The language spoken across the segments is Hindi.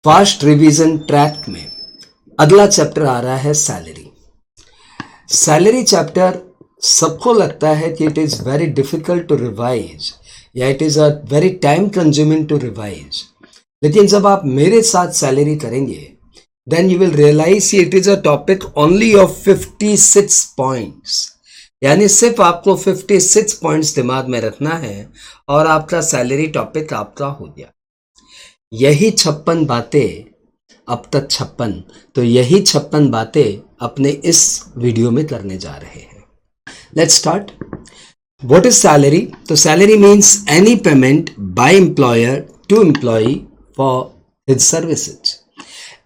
फास्ट रिवीजन ट्रैक में अगला चैप्टर आ रहा है सैलरी। सैलरी चैप्टर सबको लगता है कि it is very difficult to revise या it is a very time consuming to revise, लेकिन जब आप मेरे साथ सैलरी करेंगे then you will realise it is a topic only of 56 points, यानी सिर्फ आपको 56 पॉइंट्स दिमाग में रखना है और आपका सैलरी टॉपिक आपका हो गया। यही 56 बातें, अब तक 56, तो यही 56 बातें अपने इस वीडियो में करने जा रहे हैं। Let's start. What is salary? तो salary means any payment by employer to employee for his services.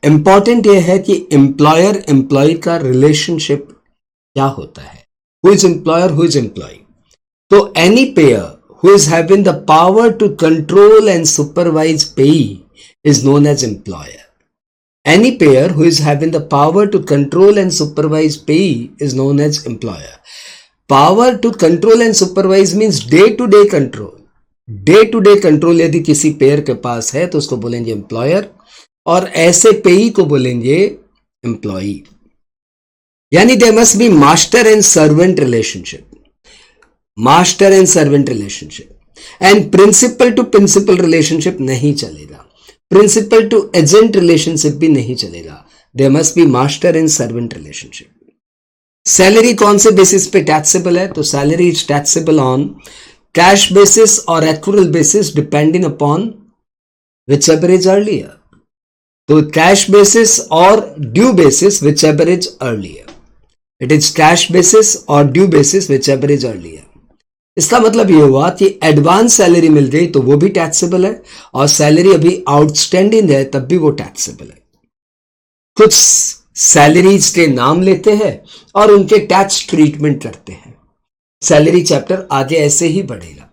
Important यह है कि एम्प्लॉयर एम्प्लॉय का रिलेशनशिप क्या होता है। Who is employer, who is employee? तो any pair who is having the power to control and supervise payee is known as employer. Any payer who is having the power to control and supervise payee is known as employer. Power to control and supervise means day to day control. Day to day control यदि किसी पेयर के पास है तो उसको बोलेंगे employer, और ऐसे पेई को बोलेंगे employee. यानी there must be master and servant relationship. Master and servant relationship and principal to principal relationship नहीं चलेगा, प्रिंसिपल टू एजेंट रिलेशनशिप भी नहीं चलेगा। There must be master and servant relationship. Salary कौन से बेसिस पे टैक्सेबल है? तो salary is taxable on cash basis और accrual basis depending upon whichever is earlier. तो कैश बेसिस और due basis whichever is earlier. It is cash basis और due basis whichever is earlier. इसका मतलब ये हुआ कि एडवांस सैलरी मिल गई तो वो भी टैक्सेबल है, और सैलरी अभी आउटस्टैंडिंग है तब भी वो टैक्सेबल है। कुछ सैलरीज के नाम लेते हैं और उनके टैक्स ट्रीटमेंट करते हैं। सैलरी चैप्टर आगे ऐसे ही बढ़ेगा।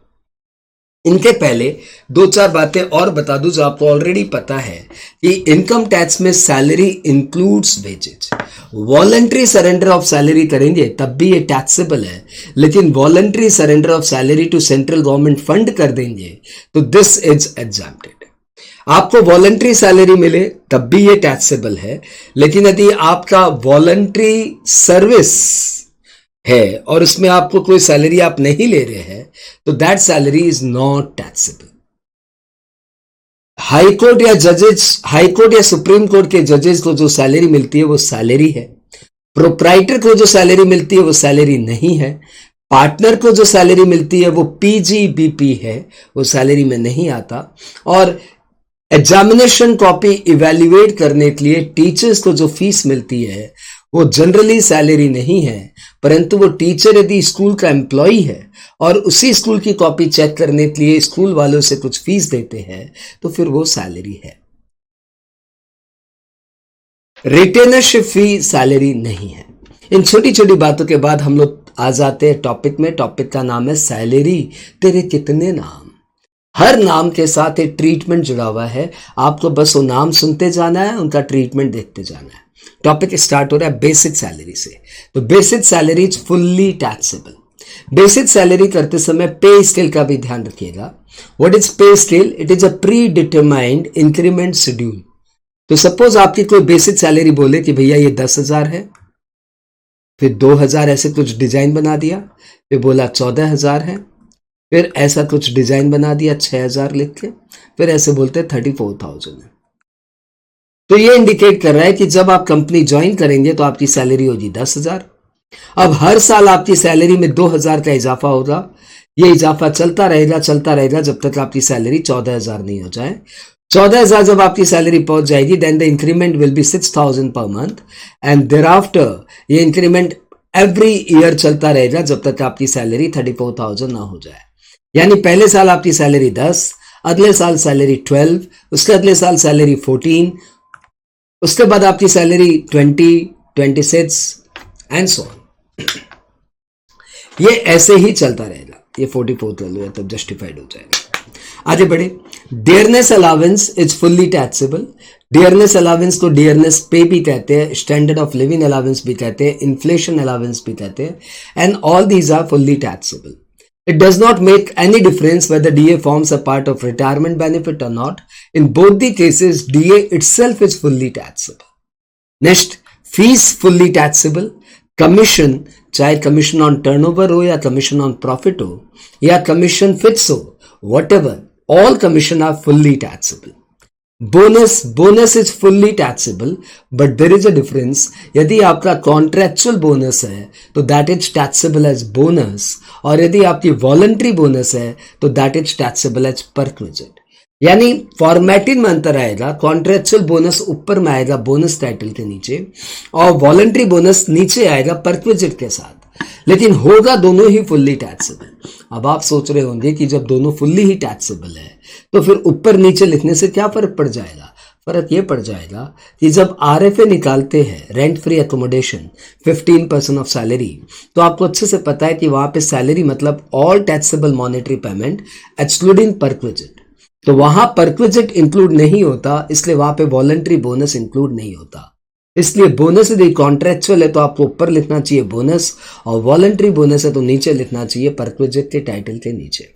इनके पहले दो चार बातें और बता दूं जो आपको ऑलरेडी पता है कि इनकम टैक्स में salary includes wages. Voluntary surrender of salary करेंगे तब भी ये टैक्सेबल है, लेकिन voluntary surrender of salary to central government fund कर देंगे तो दिस इज एग्जाम्प्टेड। आपको वॉलंटरी सैलरी मिले तब भी ये टैक्सेबल है, लेकिन यदि आपका वॉलंटरी सर्विस है और उसमें आपको कोई सैलरी आप नहीं ले रहे हैं तो that salary is not taxable. High court या जजेस, हाई कोर्ट या सुप्रीम कोर्ट के जजेस को जो सैलरी मिलती है वो सैलरी है। प्रोप्राइटर को जो सैलरी मिलती है वो सैलरी नहीं है। पार्टनर को जो सैलरी मिलती है वो पीजीबीपी है, वो सैलरी में नहीं आता। और एग्जामिनेशन कॉपी इवैल्यूएट करने के लिए टीचर्स को जो फीस मिलती है वो जनरली सैलरी नहीं है, परंतु वो टीचर यदि स्कूल का एम्प्लॉई है और उसी स्कूल की कॉपी चेक करने के लिए स्कूल वालों से कुछ फीस देते हैं तो फिर वो सैलरी है। रिटेनरशिप फी सैलरी नहीं है। इन छोटी छोटी बातों के बाद हम लोग आ जाते हैं टॉपिक में। टॉपिक का नाम है सैलरी तेरे कितने नाम। हर नाम के साथ एक ट्रीटमेंट जुड़ा हुआ है, आपको बस वो नाम सुनते जाना है, उनका ट्रीटमेंट देखते जाना है। टॉपिक स्टार्ट हो रहा है बेसिक सैलरी से। तो basic salary is fully taxable. Basic salary करते समय पे स्केल का भी ध्यान रखिएगा। व्हाट इज पे scale? It is a pre determined increment schedule. तो सपोज आपकी कोई बेसिक सैलरी बोले कि भैया ये 10,000 है, फिर 2,000 ऐसे कुछ डिजाइन बना दिया, फिर बोला 14,000 है, फिर ऐसा कुछ डिजाइन बना दिया 6,000 लिख के, फिर ऐसे बोलते 34,000 है। तो ये इंडिकेट कर रहा है कि जब आप कंपनी ज्वाइन करेंगे तो आपकी सैलरी होगी 10,000। अब हर साल आपकी सैलरी में 2,000 का इजाफा होगा। ये इजाफा चलता रहेगा जब तक आपकी सैलरी 14,000 नहीं हो जाए। 14,000 जब आपकी सैलरी पहुंच जाएगी then the increment will be 6,000 per month and thereafter ये इंक्रीमेंट एवरी ईयर चलता रहेगा जब तक आपकी सैलरी 34,000 ना हो जाए। यानी पहले साल आपकी सैलरी 10, अगले साल सैलरी 12, उसके अगले साल सैलरी 14, उसके बाद आपकी सैलरी 20, 26 एंड सो ऑन। ये ऐसे ही चलता रहेगा। ये 44 कर लो तब जस्टिफाइड हो जाएगा। आगे बढ़े। Dearness allowance is fully taxable. Dearness allowance को डियरनेस पे भी कहते हैं, स्टैंडर्ड ऑफ लिविंग अलावेंस भी कहते हैं, इन्फ्लेशन अलावेंस भी कहते हैं, and all these are fully taxable. It does not make any difference whether DA forms a part of retirement benefit or not. In both the cases, DA itself is fully taxable. Next, fees fully taxable. Commission, चाहे कमीशन ऑन टर्नओवर हो या कमीशन ऑन प्रॉफिट हो या कमीशन फिक्स हो, whatever, all commission are fully taxable. Bonus is fully taxable, but there is a difference. यदि आपका कॉन्ट्रेक्चुअल बोनस है तो that is taxable as bonus, और यदि आपकी वॉलंटरी बोनस है तो that is taxable as perquisite. यानी फॉर्मेटिंग में अंतर आएगा. कॉन्ट्रेक्चुअल बोनस ऊपर में आएगा बोनस टाइटल के नीचे, और वॉलंटरी बोनस नीचे आएगा परक्विजिट के साथ, लेकिन होगा दोनों ही फुल्ली टैक्सेबल. अब आप सोच रहे होंगे कि जब दोनों फुल्ली ही टैक्सेबल है तो फिर ऊपर नीचे लिखने से क्या फर्क पड़ जाएगा. फर्क ये पड़ जाएगा कि जब आरएफए निकालते हैं, rent free accommodation, 15% of salary, तो आपको अच्छे से पता है कि वहां पे सैलरी मतलब all taxable monetary payment excluding perquisite. तो वहां परक्विजिट इंक्लूड नहीं होता, इसलिए वहां पे वॉलंटरी बोनस इंक्लूड नहीं होता. इसलिए बोनस यदि कॉन्ट्रेक्चुअल है तो आपको ऊपर लिखना चाहिए बोनस, और वॉलंटरी बोनस है तो नीचे लिखना चाहिए परक्विजिट के टाइटल के नीचे.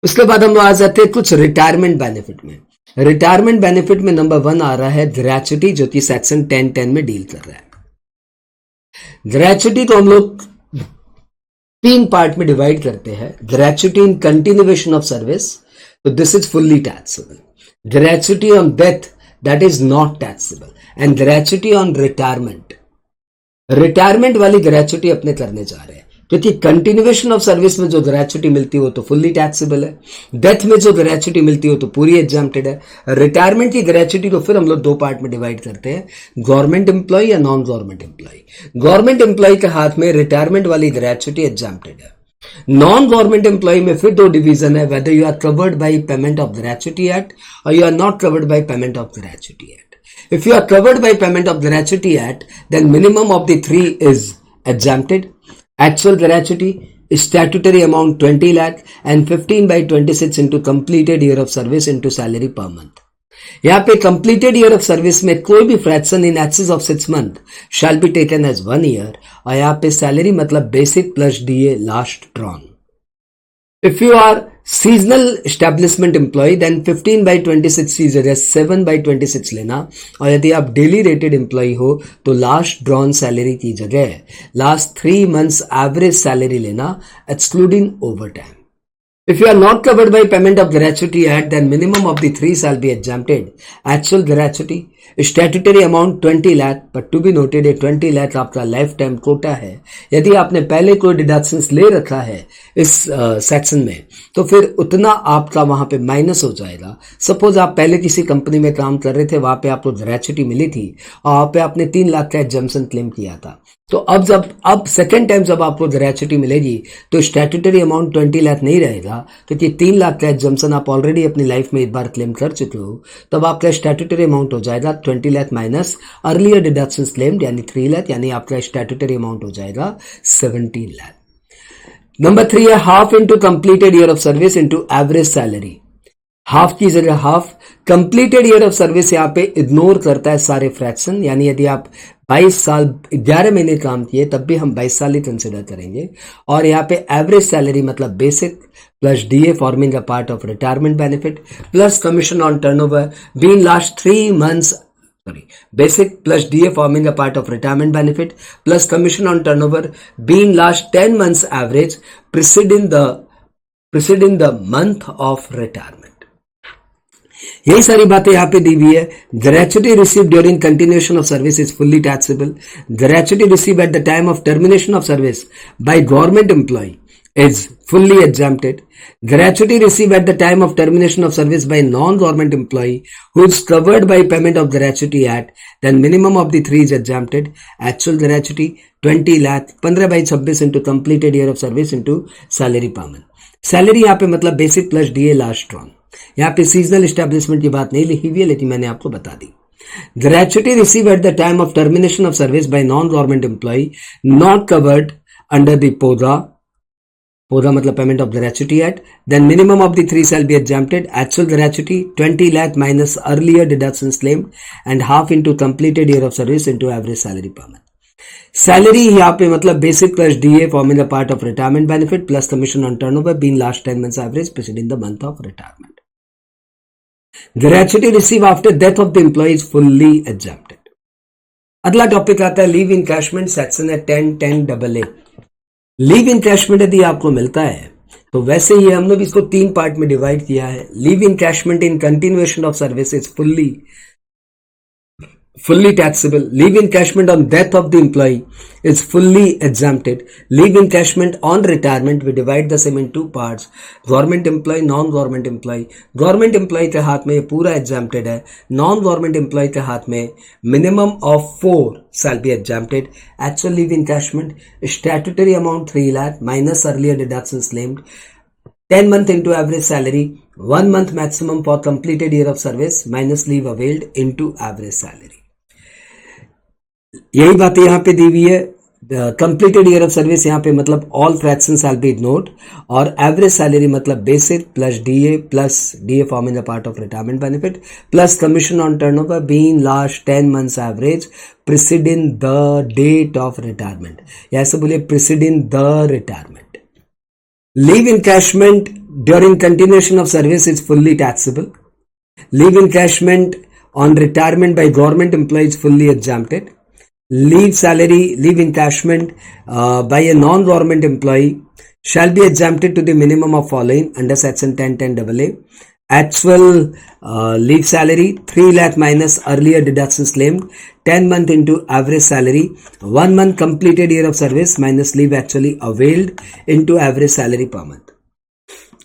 उसके बाद हम आ जाते हैं कुछ रिटायरमेंट बेनिफिट में. रिटायरमेंट बेनिफिट में नंबर 1 आ रहा है ग्रेच्युटी, जो कि सेक्शन 1010 में डील कर रहा है. ग्रेच्युटी को हम लोग 3 पार्ट में डिवाइड करते हैं. Gratuity in continuation of service, तो this is fully taxable. Gratuity on death, that is not taxable. And gratuity on retirement, retirement वाली ग्रेच्युटी अपने करने जा रहे हैं, क्योंकि कंटिन्यूएशन ऑफ सर्विस में जो ग्रेच्युटी मिलती हो तो फुल्ली टैक्सेबल है. डेथ में जो ग्रेच्युटी मिलती हो तो पूरी एग्जाम्प्टेड है. रिटायरमेंट की ग्रेच्युटी को फिर हम लोग 2 पार्ट में डिवाइड करते हैं, गवर्नमेंट एम्प्लॉय या non government employee. Government employee के हाथ में रिटायरमेंट वाली ग्रेच्युटी एग्जाम्प्टेड है. नॉन गवर्नमेंट एम्प्लॉय में फिर 2 डिवीजन है, whether you are covered by payment of gratuity act और you are not covered by payment of gratuity act. If you are covered by payment of gratuity act, then minimum of the 3 is exempted. Actual gratuity, statutory amount 20 lakh and 15 by 26 into completed year of service into salary per month. यहाँ पे completed year of service में कोई भी fraction in excess of 6 month shall be taken as 1 year, और यहाँ पे salary मतलब basic plus DA last drawn. If you are seasonal establishment employee, then 15 by 26 की जगह 7 by 26 लेना, और यदि आप डेली रेटेड एम्प्लॉय हो तो लास्ट ड्रॉन सैलरी की जगह लास्ट 3 months एवरेज सैलरी लेना, excluding over time. If you are not covered by payment of gratuity act, then minimum of the 3 shall be exempted. Actual gratuity, statutory amount 20 lakh, but to be noted, 20 lakh आपका लाइफ टाइम कोटा है. यदि आपने पहले कोई डिडक्शंस ले रखा है इस सेक्शन में तो फिर उतना आपका वहां पे माइनस हो जाएगा. सपोज आप पहले किसी कंपनी में काम कर रहे थे, वहां पे आपको ग्रेच्युटी मिली थी और वहां पे आपने 3 लाख का एग्जम्पशन क्लेम किया था. तो अब सेकेंड टाइम जब आपको ग्रेच्युटी मिलेगी तो स्टैट्यूटरी अमाउंट 20 लाख नहीं रहेगा, क्योंकि 3 लाख का एग्जम्पशन आप ऑलरेडी अपनी लाइफ में एक बार क्लेम कर चुके हो. तब आपका स्टैट्यूटरी अमाउंट हो जाएगा 20 lakh minus earlier deduction claimed यानी 3 लाख, यानी आपका स्टैट्यूटरी अमाउंट हो जाएगा 17 लाख. नंबर 3 है half into completed year of service into average salary. Half की जगह half. Completed year of service यहाँ पे इग्नोर करता है सारे फ्रैक्शन, यानी यदि आप 22 साल 11 महीने काम किए तब भी हम 22 साल ही कंसिडर करेंगे. और यहाँ पे एवरेज सैलरी मतलब basic plus DA forming a part of retirement benefit plus commission on turnover being last 3 months, basic plus DA forming a part of retirement benefit plus commission on turnover being last 10 months average preceding the month of retirement. यही सारी बातें यहाँ पे दी हुई है. Gratuity receive during continuation of service is fully taxable. Gratuity receive at the time of termination of service by government employee is fully exempted. Gratuity received at the time of termination of service by non-government employee who is covered by payment of gratuity act, then minimum of the 3 is exempted. Actual gratuity 20 lakh 15 by 26 into completed year of service into salary per month. Salary यहाँ पे मतलब basic plus DA last drawn. यहाँ पे सीजनल एस्टेब्लिशमेंट की बात नहीं लिखी हुई है, लेकिन मैंने आपको बता दी. Gratuity receive at the time of termination of service by non government employee not covered under the PODA मतलब payment of gratuity act, then minimum of the 3 shall be exempted. Actual gratuity 20 lakh minus earlier deductions claimed and half into completed year of service into average salary per month. Salary यहाँ पे मतलब basic plus DA forming the part of retirement benefit plus commission on turnover being last 10 months average preceding the month of retirement. Gratuity received after death of the employee is fully exempted. अगला टॉपिक आता है लीव इनकैशमेंट सेक्शन है 10(10)AA. लीव इनकैशमेंट यदि आपको मिलता है तो वैसे ही हम लोग इसको 3 पार्ट में डिवाइड किया है. Leave encashment in continuation of service is fully taxable. Leave encashment on death of the employee is fully exempted. Leave encashment on retirement, we divide the same in 2 parts. Government employee, non-government employee. Government employee के हाथ में ये पूरा exempted है. Non-government employee के हाथ में minimum of 4 shall be exempted. Actual leave encashment, statutory amount 3 lakh minus earlier deductions claimed. 10 month into average salary, 1 month maximum for completed year of service minus leave availed into average salary. यही बात यहां पे दी हुई है. कंप्लीटेड ईयर ऑफ सर्विस यहां पे मतलब all fraction shall be ignored और एवरेज सैलरी मतलब basic plus DA forming the part of retirement benefit plus commission on turnover being last 10 months average preceding the date of retirement. या ऐसे बोलिए preceding the retirement. Leave encashment during continuation of service is fully taxable. Leave encashment on retirement by government employee is fully exempted. Leave encashment by a non-government employee shall be exempted to the minimum of following under section 10(10)AA. Actual leave salary 3 lakh minus earlier deductions claimed. 10 month into average salary. 1 month completed year of service minus leave actually availed into average salary per month.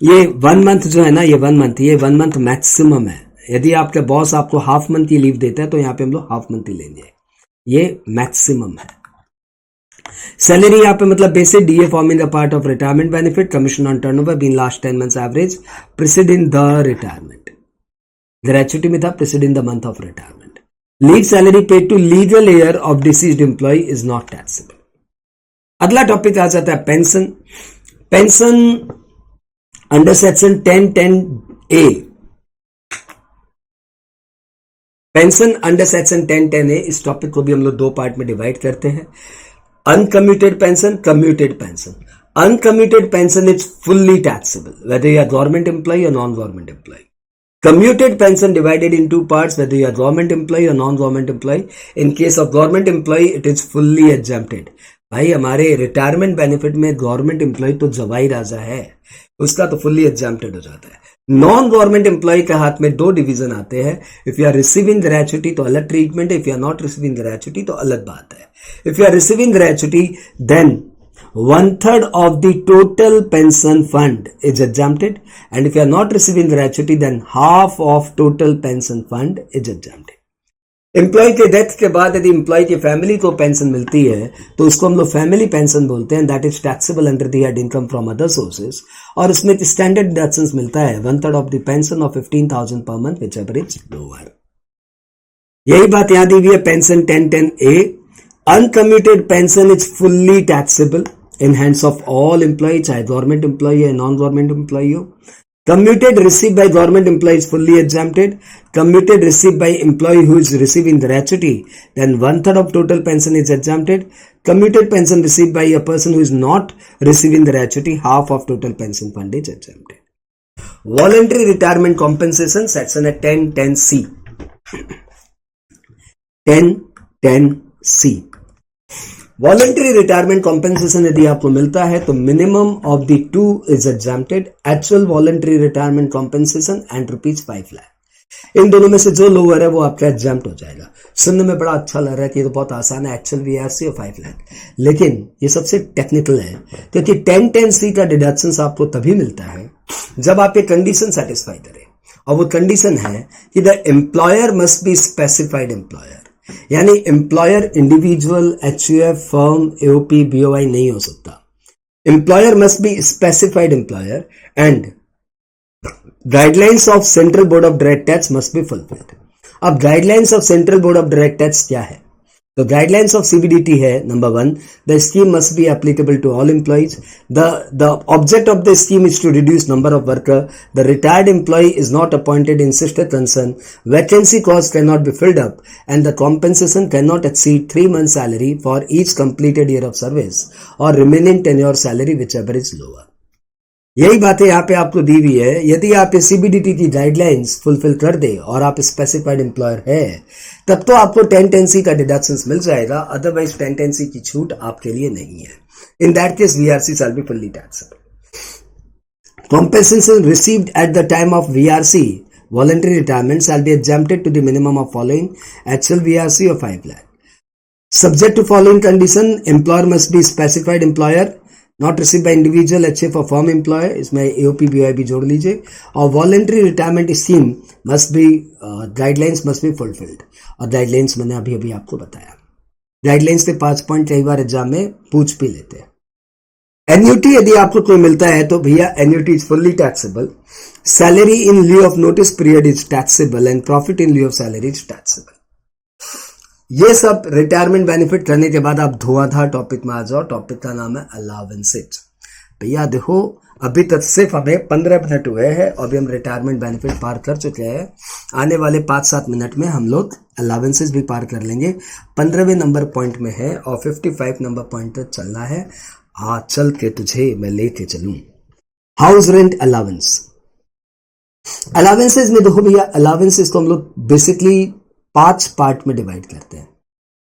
ये 1 month जो है ना, ये 1 month, ये 1 month मैक्सिमम है. यदि आपके बॉस आपको हाफ मंथ की लीव देता है तो यहाँ पे हम लोग हाफ मंथ ही लेंगे. ये मैक्सिमम है. सैलरी यहां पे मतलब basic DA forming the part of retirement benefit commission on turnover being last 10 months average preceding the retirement. Gratuity में था preceding the month of retirement. Leave salary paid to legal heir of deceased employee is not taxable. अगला टॉपिक आ जाता है pension. Pension under section 10(10)A. Pension under section 10(10)A. इस टॉपिक को भी हम लोग 2 पार्ट में डिवाइड करते हैं. Uncommuted pension, commuted pension. Uncommuted pension is fully taxable whether you are government employee और non government employee. Commuted pension divided in 2 parts whether you are government employee or non-government employee. In case of government employee it is fully exempted. भाई हमारे रिटायरमेंट बेनिफिट में गवर्नमेंट एम्प्लॉय तो जवाई राजा है, उसका तो फुल्ली एग्जाम्प्टेड हो जाता है. नॉन गवर्नमेंट एम्प्लॉय के हाथ में 2 डिवीजन आते हैं. If you are receiving gratuity तो अलग ट्रीटमेंट है, if you are not receiving gratuity तो अलग बात है. If you are receiving gratuity then 1/3 of the total pension fund is exempted, and if you are not receiving gratuity then half of total pension fund is exempted. Employee के डेथ के बाद यदि एम्प्लॉय की फैमिली को पेंशन मिलती है तो उसको हम लोग फैमिली पेंशन बोलते हैं. That is taxable under the head income from other sources और इसमें स्टैंडर्ड डिडक्शंस मिलता है 1/3 of the pension of 15,000 per month which ever is lower. यही बात यहां दी हुई है pension 10(10)A. Uncommuted pension is fully taxable in hands of all employees, चाहे गवर्नमेंट एम्प्लॉय या नॉन गवर्नमेंट एम्प्लॉय हो. Commuted received by government employee is fully exempted. Commuted received by employee who is receiving gratuity, then 1/3 of total pension is exempted. Commuted pension received by a person who is not receiving gratuity, half of total pension fund is exempted. Voluntary retirement compensation section है 10(10)C. 10(10)C. Voluntary retirement compensation यदि आपको मिलता है तो minimum of the 2 is exempted. Actual voluntary retirement compensation and ₹5 lakh. इन दोनों में से जो लोअर है वो आपका एग्जाम्प्ट हो जाएगा. सुनने में बड़ा अच्छा लग रहा है कि ये तो बहुत आसान है, एक्चुअल VRC और 5 लाख, लेकिन ये सबसे टेक्निकल है क्योंकि 10(10)C का डिडक्शन आपको तभी मिलता है जब आप ये कंडीशन सेटिस्फाई करें और वो कंडीशन है कि the employer must be specified employer. यानी employer individual, HUF, firm, AOP, BOI नहीं हो सकता. Employer must be specified employer and guidelines of central board of direct tax must be fulfilled. अब guidelines of central board of direct tax क्या है? The guidelines of CBDT है number 1, the scheme must be applicable to all employees. The object of the scheme is to reduce number of worker. The retired employee is not appointed in sister concern. Vacancy cost cannot be filled up, and the compensation cannot exceed 3 months salary for each completed year of service or remaining tenure salary whichever is lower. यही बातें यहाँ पे आपको दी हुई है। यदि आप इस CBDT की गाइडलाइंस फुलफिल कर दे और आप स्पेसिफाइड एम्प्लॉयर है तब तो आपको 1010C का डिडक्शंस मिल जाएगा, अदरवाइज 1010C की छूट आपके लिए नहीं है। In that case VRC shall be fully taxable. Compensation received at the time of VRC voluntary retirement shall be exempted to the minimum of following: actual VRC of 5 lakh. Subject to following condition: employer must be specified employer, not receive by individual HF और फॉर्म एम्प्लॉयर, इसमें AOP BOI जोड़ लीजिए, और voluntary retirement scheme must be, guidelines must be fulfilled. और गाइडलाइंस मैंने अभी आपको बताया। गाइडलाइंस के 5 पॉइंट कई बार एग्जाम में पूछ भी लेते हैं। एन्यूटी यदि आपको कोई मिलता है तो भैया annuity is fully taxable. Salary in lieu of notice period is taxable and profit in lieu of salary is taxable. ये सब रिटायरमेंट बेनिफिट करने के बाद आप धुआंधार टॉपिक में आ जाओ। टॉपिक का नाम है अलाउंसेज। भैया देखो, अभी तक सिर्फ हमें 15 मिनट हुए हैं और अभी हम रिटायरमेंट बेनिफिट पार कर चुके हैं। आने वाले 5-7 मिनट में हम लोग अलाउंसेज भी पार कर लेंगे। 15वें नंबर पॉइंट में है और 55 नंबर पॉइंट तक चलना है। हाँ, चल के तुझे मैं लेके चलूं। House rent allowance. अलाउंसेज में देखो भैया, अलाउंसेज को हम लोग बेसिकली 5 पार्ट में डिवाइड करते हैं।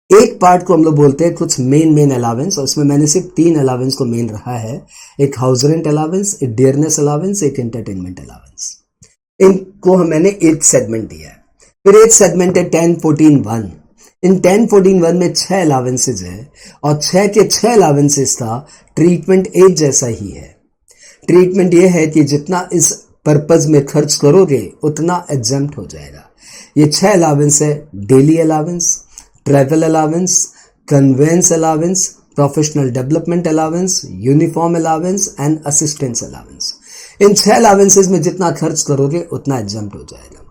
एक पार्ट को हम लोग बोलते हैं कुछ मेन अलावेंस, और उसमें मैंने सिर्फ 3 अलावेंस को मेन रखा है। एक हाउस रेंट अलावेंस, एक डियरनेस अलावेंस, एक एंटरटेनमेंट अलावेंस। इनको मैंने 8 सेगमेंट दिया है। फिर 8 सेगमेंट है 10-14-1। इन 10-14-1 में 6 अलावेंसेज है और 6 के 6 अलावेंसेज का ट्रीटमेंट एक जैसा ही है। ट्रीटमेंट ये है कि जितना इस पर्पज में खर्च करोगे उतना एग्जेम्प्ट हो जाएगा। ये 6 अलावेंस है: daily allowance, travel allowance, conveyance allowance, professional development allowance, uniform allowance and assistance allowance. इन 6 अलावेंसेज में जितना खर्च करोगे उतना एग्जेम्प्ट हो जाएगा।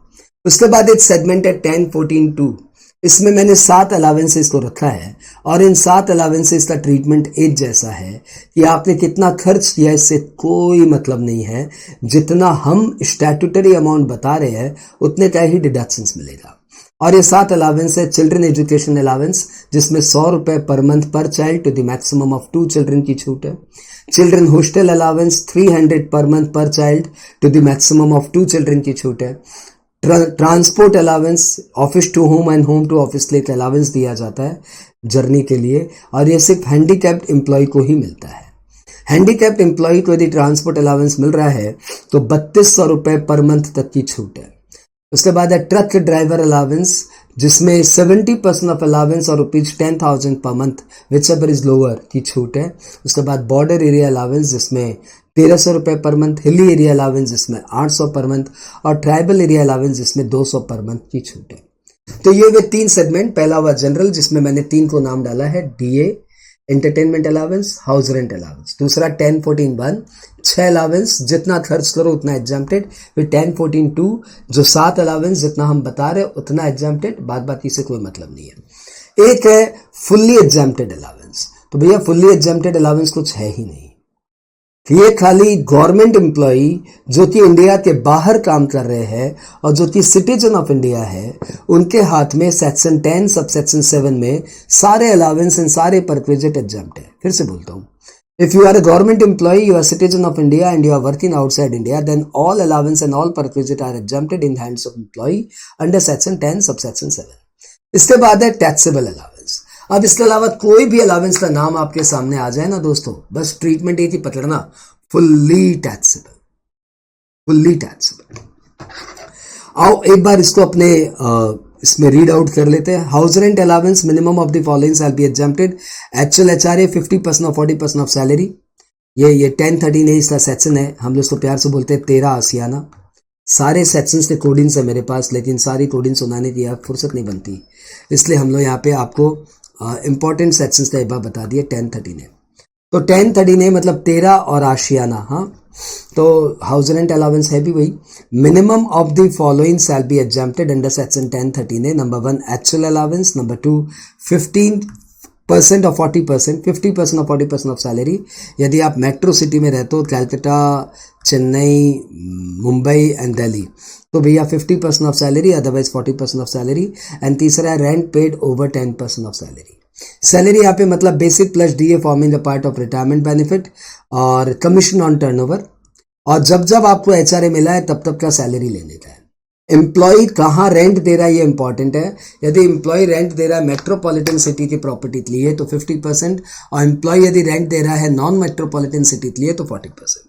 उसके बाद एक सेगमेंट है 10-14-2। इसमें मैंने 7 अलावेंसेज को रखा है और इन 7 अलावेंसेज का ट्रीटमेंट एक जैसा है कि आपने कितना खर्च किया इससे कोई मतलब नहीं है। जितना हम स्टैट्यूटरी अमाउंट बता रहे हैं उतने का ही डिडक्शंस मिलेगा। और ये 7 अलावेंस है: चिल्ड्रन एजुकेशन अलावेंस, जिसमें 100 रुपए per month per child to the maximum of 2 children की छूट है। Children hostel allowance 300 per month per child to the maximum of 2 children की छूट है। Transport allowance, office to home and home to office लेकर अलावेंस दिया जाता है जर्नी के लिए, और ये सिर्फ हैंडीकैप्ड एम्प्लॉय को ही मिलता है। हैंडीकैप्ड एम्प्लॉय को यदि ट्रांसपोर्ट अलावेंस मिल रहा है तो 3200 रुपए पर मंथ तक की छूट है। उसके बाद है ट्रक ड्राइवर अलावेंस, जिसमें 70% ऑफ अलावेंस और ₹10,000 per month which ever is lower की छूट है। उसके बाद बॉर्डर एरिया अलावेंस, जिसमें 1300 रुपए per month, hilly area allowance जिसमें 800 पर मंथ, और ट्राइबल एरिया अलावेंस जिसमें 200 पर मंथ की छूट है। तो ये वे 3 सेगमेंट। पहला हुआ जनरल, जिसमें मैंने 3 को नाम डाला है: DA, entertainment allowance, house rent allowance. दूसरा 10-14-1, 6 अलावेंस, जितना खर्च करो उतना एग्जाम्प्टेड। फिर 10-14-2, जो 7 अलावेंस जितना हम बता रहे उतना एग्जाम्प्टेड, बाद बाकी से कोई मतलब नहीं है। एक है फुल्ली एग्जाम्प्टेड अलावेंस। तो भैया फुल्ली एग्जाम्प्टेड अलावेंस कुछ है ही नहीं। ये खाली गवर्नमेंट एम्प्लॉई जो कि इंडिया के बाहर काम कर रहे हैं और जो कि सिटीजन ऑफ इंडिया है, उनके हाथ में सेक्शन 10 सबसेक्शन 7 में सारे अलावेंस एंड सारे परक्विजिट एग्जाम्प्ट है। फिर से बोलता हूँ, if you are a government employee, you are a citizen of India and you are working outside India, then all allowance and all perquisite are exempted in the hands of employee under section 10 subsection 7. इसके बाद है टैक्सेबल अलावेंस। अब इसके अलावा कोई भी अलावेंस का नाम आपके सामने आ जाए ना दोस्तों, बस ट्रीटमेंट एक ही पकड़ना: फुल्ली टैक्सेबल, फुल्ली टैक्सेबल। आओ एक बार इसको अपने इसमें रीड आउट कर लेते हैं। House rent allowance, minimum of the following shall B exempted: actual HRA 50% और 40% ऑफ सैलरी। ये 10-13 है, इसका सेक्शन है, हम लोग इसको प्यार से बोलते हैं 13 आसियाना। सारे सेक्शंस के कोडिंग्स है मेरे पास, लेकिन सारी कोडिंग सुनाने की आप फुर्सत नहीं बनती, इसलिए हम लोग यहाँ पे आपको इंपॉर्टेंट सेक्शंस का एक बार बता दिए। 10-13 है तो 10-13 है मतलब 13 और आशियाना। हाँ, तो हाउस रेंट अलाउंस है भी वही। Minimum of the following shall be exempted under section 1013A। Number 1 actual allowance, number 2 15% और 40%, 50% और 40% ऑफ सैलरी। यदि आप मेट्रो सिटी में रहते हो, कैलकाटा, चेन्नई, मुंबई एंड दिल्ली, तो भैया 50% of salary, otherwise 40% of salary. And तीसरा है rent paid over 10% of salary. Salary यहाँ पे मतलब basic plus DA forming the part of retirement benefit और कमीशन ऑन टर्नओवर। और जब जब आपको एचआरए मिला है तब तब का सैलरी ले लेता है। एम्प्लॉय कहाँ रेंट दे रहा है ये इंपॉर्टेंट है। यदि एम्प्लॉय रेंट दे रहा है मेट्रोपॉलिटन सिटी की प्रॉपर्टी के लिए तो 50%, और एम्प्लॉय यदि रेंट दे रहा है नॉन मेट्रोपॉलिटन सिटी के लिए तो 40%।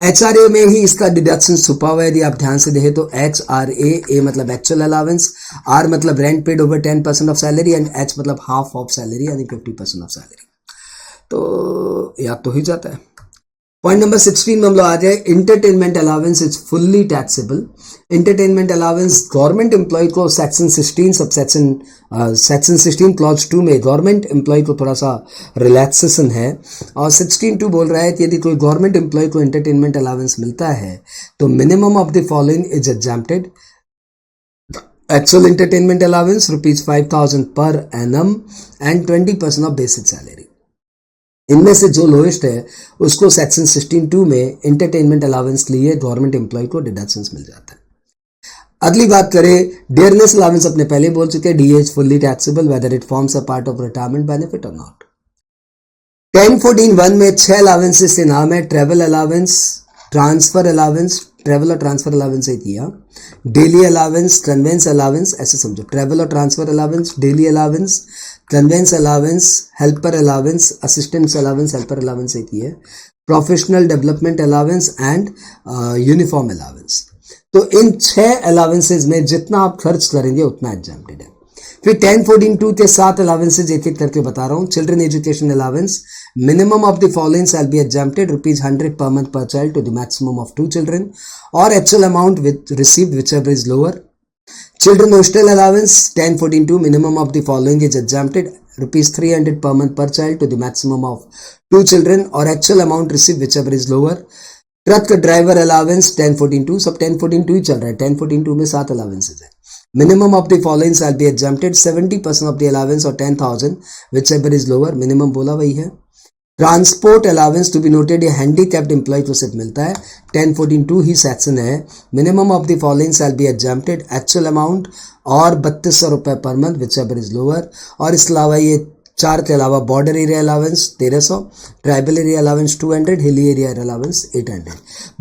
एचआरए में ही इसका डिडक्शन छुपा हुआ है। यदि आप ध्यान से देखें तो एचआरए, ए मतलब एक्चुअल अलाउंस, आर मतलब rent paid over 10% of salary and H मतलब हाफ ऑफ सैलरी यानी 50% ऑफ सैलरी। तो याद तो ही जाता है। पॉइंट नंबर 16 में हम लोग आ जाए, entertainment allowance is fully taxable. Entertainment allowance government employee को सेक्शन 16 सब सेक्शन 16 क्लॉज 2 में गवर्नमेंट एम्प्लॉय को थोड़ा सा रिलैक्सेशन है। और 16(2) बोल रहा है कि यदि कोई गवर्नमेंट एम्प्लॉय को इंटरटेनमेंट अलाउंस मिलता है तो minimum of the following is exempted. Actual entertainment allowance ₹5,000 per annum and 20% of basic salary. इनमें से जो लोएस्ट है उसको सेक्शन 16(2) में इंटरटेनमेंट अलाउंस के लिए गवर्नमेंट एम्प्लॉय को डिडक्शंस मिल जाता है। अगली बात करें, डियरनेस अलाउंस अपने पहले बोल चुके हैं, DA is fully taxable whether it forms a part of retirement benefit और नॉट। 1014(1) में 6 अलाउंसेस के नाम है, travel allowance, transfer allowance, travel और ट्रांसफर अलाउंस ही किया, डेली अलाउंस, कन्वेंस अलाउंस, ऐसे समझो, ट्रेवल और transfer allowance, daily allowance, convince allowance, helper allowance, assistance allowance, helper allowance एक ही है, professional development allowance and uniform allowance. तो इन 6 अलाउंसेज में जितना आप खर्च करेंगे उतना एग्जम्प्टेड है। फिर 1014(2) के 7 अलाउंसेज एक एक करके बता रहा हूँ। Children education allowance, minimum of the following shall be exempted, ₹100 per month per child to the maximum of 2 children, or actual amount with received whichever is lower. Children hostel allowance 1014(2) minimum of the following is exempted, ₹300 per month per child to the maximum of 2 children, or actual amount received whichever is lower. Truck driver allowance 1014(2) सब 1014(2) ही चल रहा है। 1014(2) में 7 अलाउंसेज है। Minimum of the following shall be exempted, 70% of the allowance और 10,000 whichever is lower, मिनिमम बोला वही है। Transport allowance to be noted, ये हैंडीकैप्ड एम्प्लॉय को सिर्फ मिलता है, 1014(2) ही सेक्शन है। Minimum of the following shall be exempted, actual amount और ₹3,200 per month whichever is lower। और इसके अलावा ये 4 के अलावा border area allowance 1,300, tribal area allowance 200, hilly area allowance 800।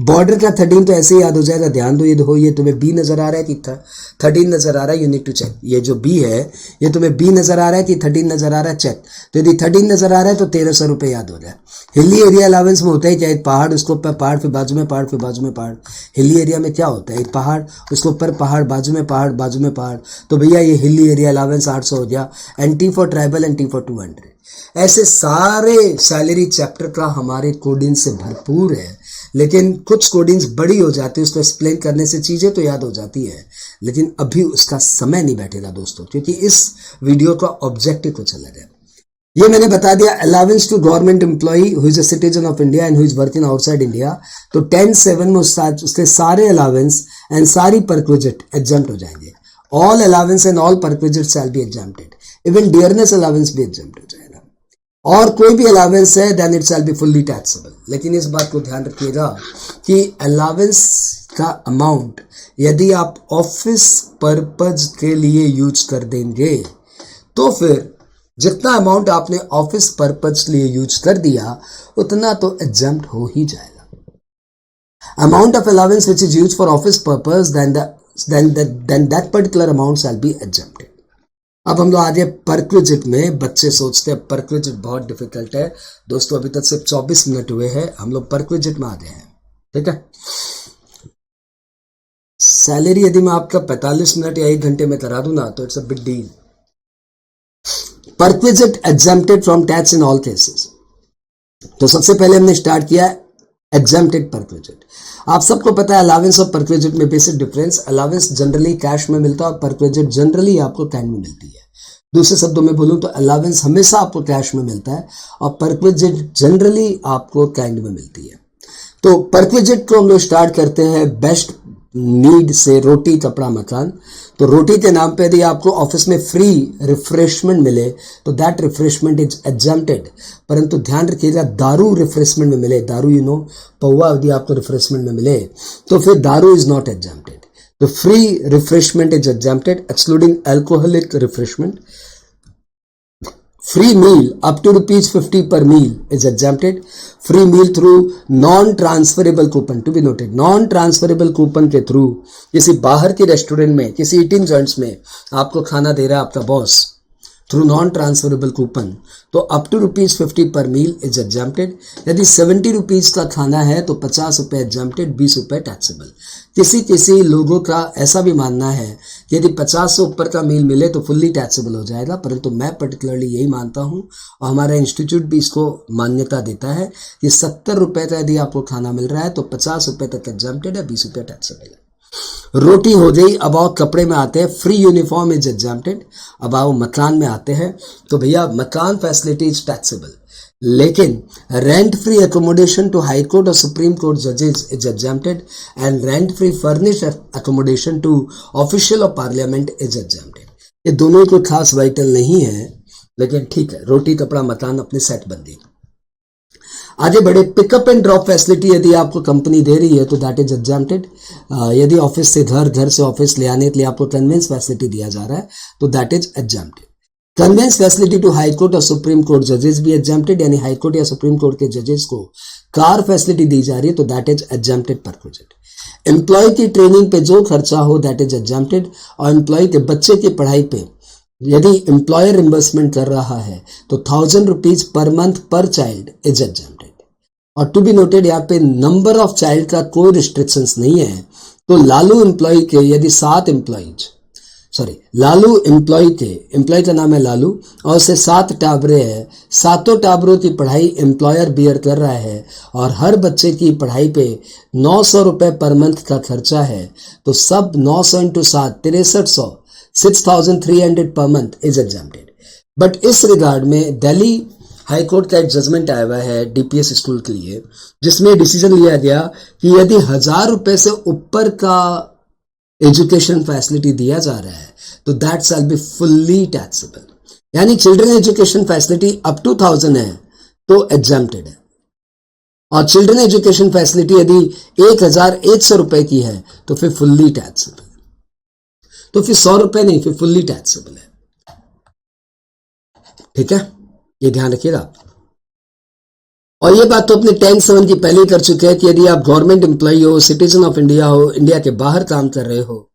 Border का 13 तो ऐसे ही याद हो जाएगा, ध्यान दो। ये देखो, ये तुम्हें बी नजर आ रहा है कि 13 नजर आ रहा है, यू नीड टू चेक। ये जो बी है ये तुम्हें बी नजर आ रहा है कि 13 नजर आ रहा है, चेक। तो यदि 13 नजर आ रहा है तो ₹1,300 याद हो जाए। हिली एरिया अलाउंस में होता है क्या, एक पहाड़, उसके ऊपर पहाड़, फिर बाजू में पहाड़, फिर बाजू में पहाड़। हिली एरिया में क्या होता है, एक पहाड़, उसके ऊपर पहाड़, बाजू में पहाड़, बाजू में पहाड़। तो भैया ये हिली एरिया अलाउंस 800 हो गया। And T for tribal and T for 200। ऐसे सारे सैलरी चैप्टर का हमारे कोडिंग से भरपूर है, लेकिन कुछ कोडिंग्स बड़ी हो जाती है, उसको एक्सप्लेन करने से चीज़ें तो याद हो जाती है, लेकिन अभी उसका समय नहीं बैठेगा दोस्तों, क्योंकि इस वीडियो का ऑब्जेक्टिव कुछ अलग है। ये मैंने बता दिया, allowance to government employee who is a citizen of India and who is working outside India. तो 10(7) में उसके सारे अलाउंस एंड सारी परक्विजिट एग्जम्प्ट हो जाएंगे। All allowance and all perquisite shall be exempted, even dearness allowance भी एग्जम्प्ट हो जाएगा। और कोई भी अलाउंस है then it shall be fully taxable. लेकिन इस बात को ध्यान रखिएगा कि अलाउंस का अमाउंट यदि आप ऑफिस पर्पज के लिए यूज कर देंगे तो फिर जितना अमाउंट आपने ऑफिस पर्पज के लिए यूज कर दिया उतना तो एग्जम्प्ट हो ही जाएगा। Amount of allowance which is use for office purpose then that particular amount shall be exempted। अब हम लोग आ गए परक्विजिट में। बच्चे सोचते हैं परक्विजिट बहुत डिफिकल्ट है दोस्तों, अभी तक सिर्फ 24 मिनट हुए हैं, हम लोग परक्विजिट में आ गए हैं, ठीक है। सैलरी यदि मैं आपका 45 मिनट या 1 घंटे में करा दूं ना तो it's a big deal. Perquisite exempted from tax in all cases. तो सबसे पहले हमने स्टार्ट किया एग्जम्प्टेड परक्विजिट। आप सबको पता है अलाउंस और परक्विजिट में basic difference. Allowance generally cash में मिलता है और परक्विजिट जनरली आपको कैन में मिलती है। दूसरे शब्दों में बोलूं तो अलाउंस हमेशा आपको कैश में मिलता है और परक्विजिट जनरली आपको कैंड में मिलती है। तो परक्विजिट को हम लोग स्टार्ट करते हैं बेस्ट नीड से, रोटी कपड़ा मकान। तो रोटी के नाम पे यदि आपको ऑफिस में फ्री रिफ्रेशमेंट मिले तो दैट रिफ्रेशमेंट इज एग्जाम्प्टेड। परंतु ध्यान रखिएगा, दारू रिफ्रेशमेंट में मिले, दारू पौवा यदि आपको रिफ्रेशमेंट में मिले तो फिर दारू इज नॉट एग्जाम्प्टेड। तो free refreshment is exempted excluding alcoholic refreshment. Free meal up to ₹50 per meal is exempted. Free meal through non-transferable coupon to be noted. Non-transferable coupon के थ्रू किसी बाहर के रेस्टोरेंट में, किसी ईटिंग जॉइंट्स में आपको खाना दे रहा है आपका boss through non transferable coupon, तो अप टू ₹50 पर मील इज एग्जाम्प्टेड। यदि ₹70 का खाना है तो ₹50 एग्जाम्प्टेड, ₹20 टैक्सेबल। किसी लोगों का ऐसा भी मानना है कि यदि 50 से ऊपर का मील मिले तो फुल्ली टैक्सेबल हो जाएगा, परंतु मैं पर्टिकुलरली यही मानता हूं और हमारा इंस्टीट्यूट भी इसको मान्यता देता है कि ₹70 का यदि आपको खाना मिल रहा है तो ₹50 तक एग्जाम्प्टेड है, ₹20 टैक्सेबल है। रोटी हो गई। अब आओ कपड़े में आते हैं, फ्री यूनिफॉर्म इज एग्जाम्प्टेड। अब आओ मकान में आते हैं, तो भैया मकान फैसिलिटी इज टैक्सेबल, लेकिन rent free accommodation to high court और सुप्रीम कोर्ट जजेस is exempted and rent free furnished accommodation to official of parliament is exempted. ये दोनों कोई खास वाइटल नहीं है, लेकिन ठीक है, रोटी कपड़ा मकान अपनी सेट बंदी। आगे बढ़े, पिकअप एंड ड्रॉप फैसिलिटी यदि आपको कंपनी दे रही है तो दैट इज एग्जाम्प्टेड। यदि ऑफिस से घर, घर से ऑफिस ले आने के लिए आपको कन्वेंस फैसिलिटी दिया जा रहा है तो that is exempted. Conveyance facility to high court और सुप्रीम कोर्ट जजेस भी एग्जाम्प्टेड, यानी हाई कोर्ट या सुप्रीम कोर्ट के जजेस को कार फैसिलिटी दी जा रही है तो दैट इज एग्जाम्प्टेड पर प्रोजेक्ट। एम्प्लॉय की ट्रेनिंग पे जो खर्चा हो दैट इज एग्जाम्प्टेड, और एम्प्लॉय के बच्चे की पढ़ाई पे यदि एम्प्लॉयर रिम्बर्समेंट कर रहा है तो ₹1000 पर month per child is exempted. और टू बी नोटेड, यहाँ पे नंबर ऑफ चाइल्ड का कोई रिस्ट्रिक्शंस नहीं है। तो लालू एम्प्लॉय के यदि 7 एम्प्लॉय का नाम है लालू और उसे 7 टाबरे है, 7 टाबरों की पढ़ाई एम्प्लॉयर बियर कर रहा है और हर बच्चे की पढ़ाई पे ₹900 पर मंथ का खर्चा है, तो सब 900 × 7 6300 6300 per month is exempted. But इस रिगार्ड में दिल्ली हाई कोर्ट का एक जजमेंट आया हुआ है डीपीएस स्कूल के लिए, जिसमें डिसीजन लिया गया कि यदि ₹1000 से ऊपर का एजुकेशन फैसिलिटी दिया जा रहा है तो that shall be fully taxable. यानी children education facility up to 1000 है तो एग्जाम्प्टेड है, और चिल्ड्रन एजुकेशन फैसिलिटी यदि ₹1100 की है तो फिर फुल्ली टैक्सेबल। तो फिर ₹100 नहीं, फिर फुल्ली टैक्सेबल है। ठीक है, ये ध्यान रखिएगा। और ये बात तो अपने 10(7) की पहले ही कर चुके हैं कि यदि आप गवर्नमेंट एम्प्लॉय हो, सिटीजन ऑफ इंडिया हो, इंडिया के बाहर काम कर रहे हो,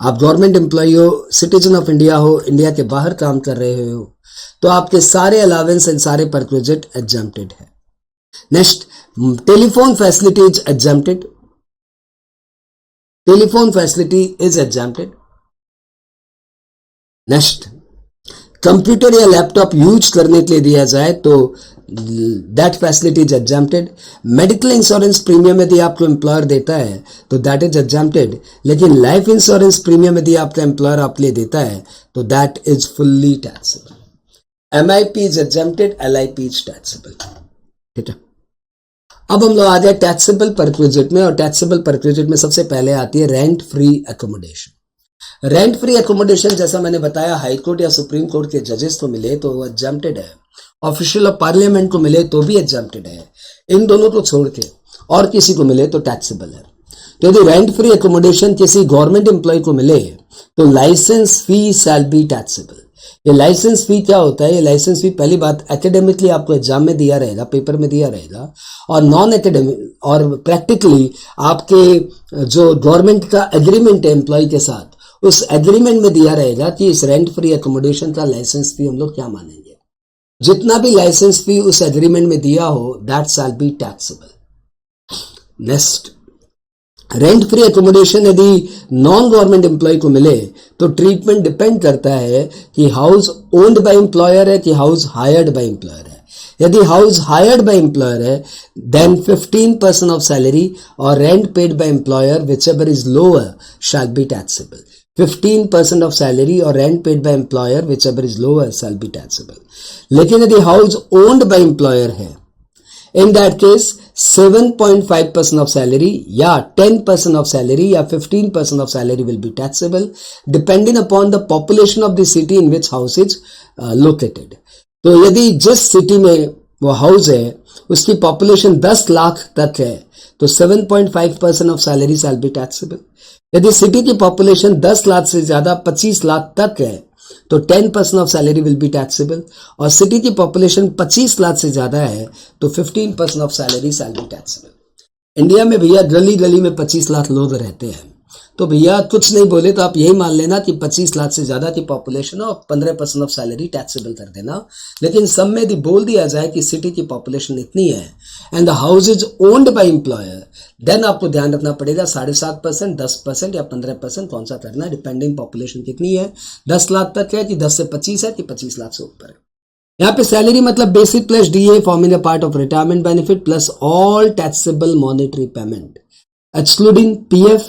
आप गवर्नमेंट एम्प्लॉय हो, सिटीजन ऑफ इंडिया हो, इंडिया के बाहर काम कर रहे हो, तो आपके सारे अलावेंस एंड सारे परक्विजिट एग्जाम्प्टेड है। Next, telephone facility is exempted. Telephone facility is exempted. Next, computer या लैपटॉप यूज करने के लिए दिया जाए तो that facility is exempted. Medical insurance premium यदि आपको एम्प्लॉयर देता है तो दैट इज एग्जाम्प्टेड, लेकिन लाइफ इंश्योरेंस प्रीमियम यदि आपका एम्प्लॉयर आपके लिए देता है तो that is fully taxable. MIP is exempted, LIP is taxable. ठीक है, अब हम लोग आ जाए टैक्सेबल परक्विजिट में, और टैक्सेबल परक्विजिट में सबसे पहले आती है rent free accommodation. Rent free accommodation जैसा मैंने बताया, हाई कोर्ट या सुप्रीम कोर्ट के जजेस को मिले तो वो एग्जाम्प्टेड है, ऑफिशियल ऑफ पार्लियामेंट को मिले तो भी एग्जाम्प्टेड है, इन दोनों को छोड़ के और किसी को मिले तो टैक्सेबल है। तो यदि रेंट फ्री एकोमोडेशन किसी गवर्नमेंट एम्प्लॉय को मिले तो licence fee shall be taxable. ये लाइसेंस फी क्या होता है? ये लाइसेंस फी पहली बात एकेडमिकली आपको एग्जाम में दिया रहेगा, पेपर में दिया रहेगा, और नॉन एकेडमिक और प्रैक्टिकली आपके जो गवर्नमेंट का एग्रीमेंट है एम्प्लॉय के साथ, उस एग्रीमेंट में दिया रहेगा कि इस रेंट फ्री एकोमोडेशन का लाइसेंस फी हम लोग क्या मानेंगे। जितना भी लाइसेंस फी उस एग्रीमेंट में दिया हो that shall be taxable. Next, rent free accommodation यदि नॉन गवर्नमेंट एम्प्लॉय को मिले तो ट्रीटमेंट डिपेंड करता है कि हाउस ओन्ड बाय एम्प्लॉयर है कि हाउस हायर्ड बाय एम्प्लॉयर है। यदि हाउस हायर्ड बाय एम्प्लॉयर है देन 15% ऑफ सैलरी, और rent paid by employer which ever is lower shell be taxable. 15% of salary or rent paid by employer whichever is lower shall be taxable. लेकिन यदि हाउस ओन्ड बाय एम्प्लॉयर है, in that case 7.5% of salary या 10% of salary या 15% of salary will be taxable depending upon the population of the city in which house is located. तो यदि जिस सिटी में वो हाउस है उसकी पॉपुलेशन 10 लाख तक है तो 7.5% of salary shell be taxable. यदि सिटी की पॉपुलेशन 10 लाख से ज्यादा 25 लाख तक है तो 10% of salary will be taxable, और सिटी की पॉपुलेशन 25 लाख से ज्यादा है तो 15% of salary shell be taxable. India में भैया गली गली में 25 लाख लोग रहते हैं, तो भैया कुछ नहीं बोले तो आप यही मान लेना कि 25 लाख से ज्यादा की पॉपुलेशन और 15% ऑफ सैलरी टैक्सेबल कर देना। लेकिन सब में यदि बोल दिया जाए कि सिटी की पॉपुलेशन इतनी है and the house is owned by employer, then आपको ध्यान रखना पड़ेगा 7.5%, 10% या 15% कौन सा करना है, डिपेंडिंग पॉपुलेशन कितनी है, 10 लाख तक है कि 10 से 25 है कि 25 लाख से ऊपर है। यहाँ पे सैलरी मतलब basic plus DA forming a part of retirement benefit plus all taxable monetary payment excluding PF,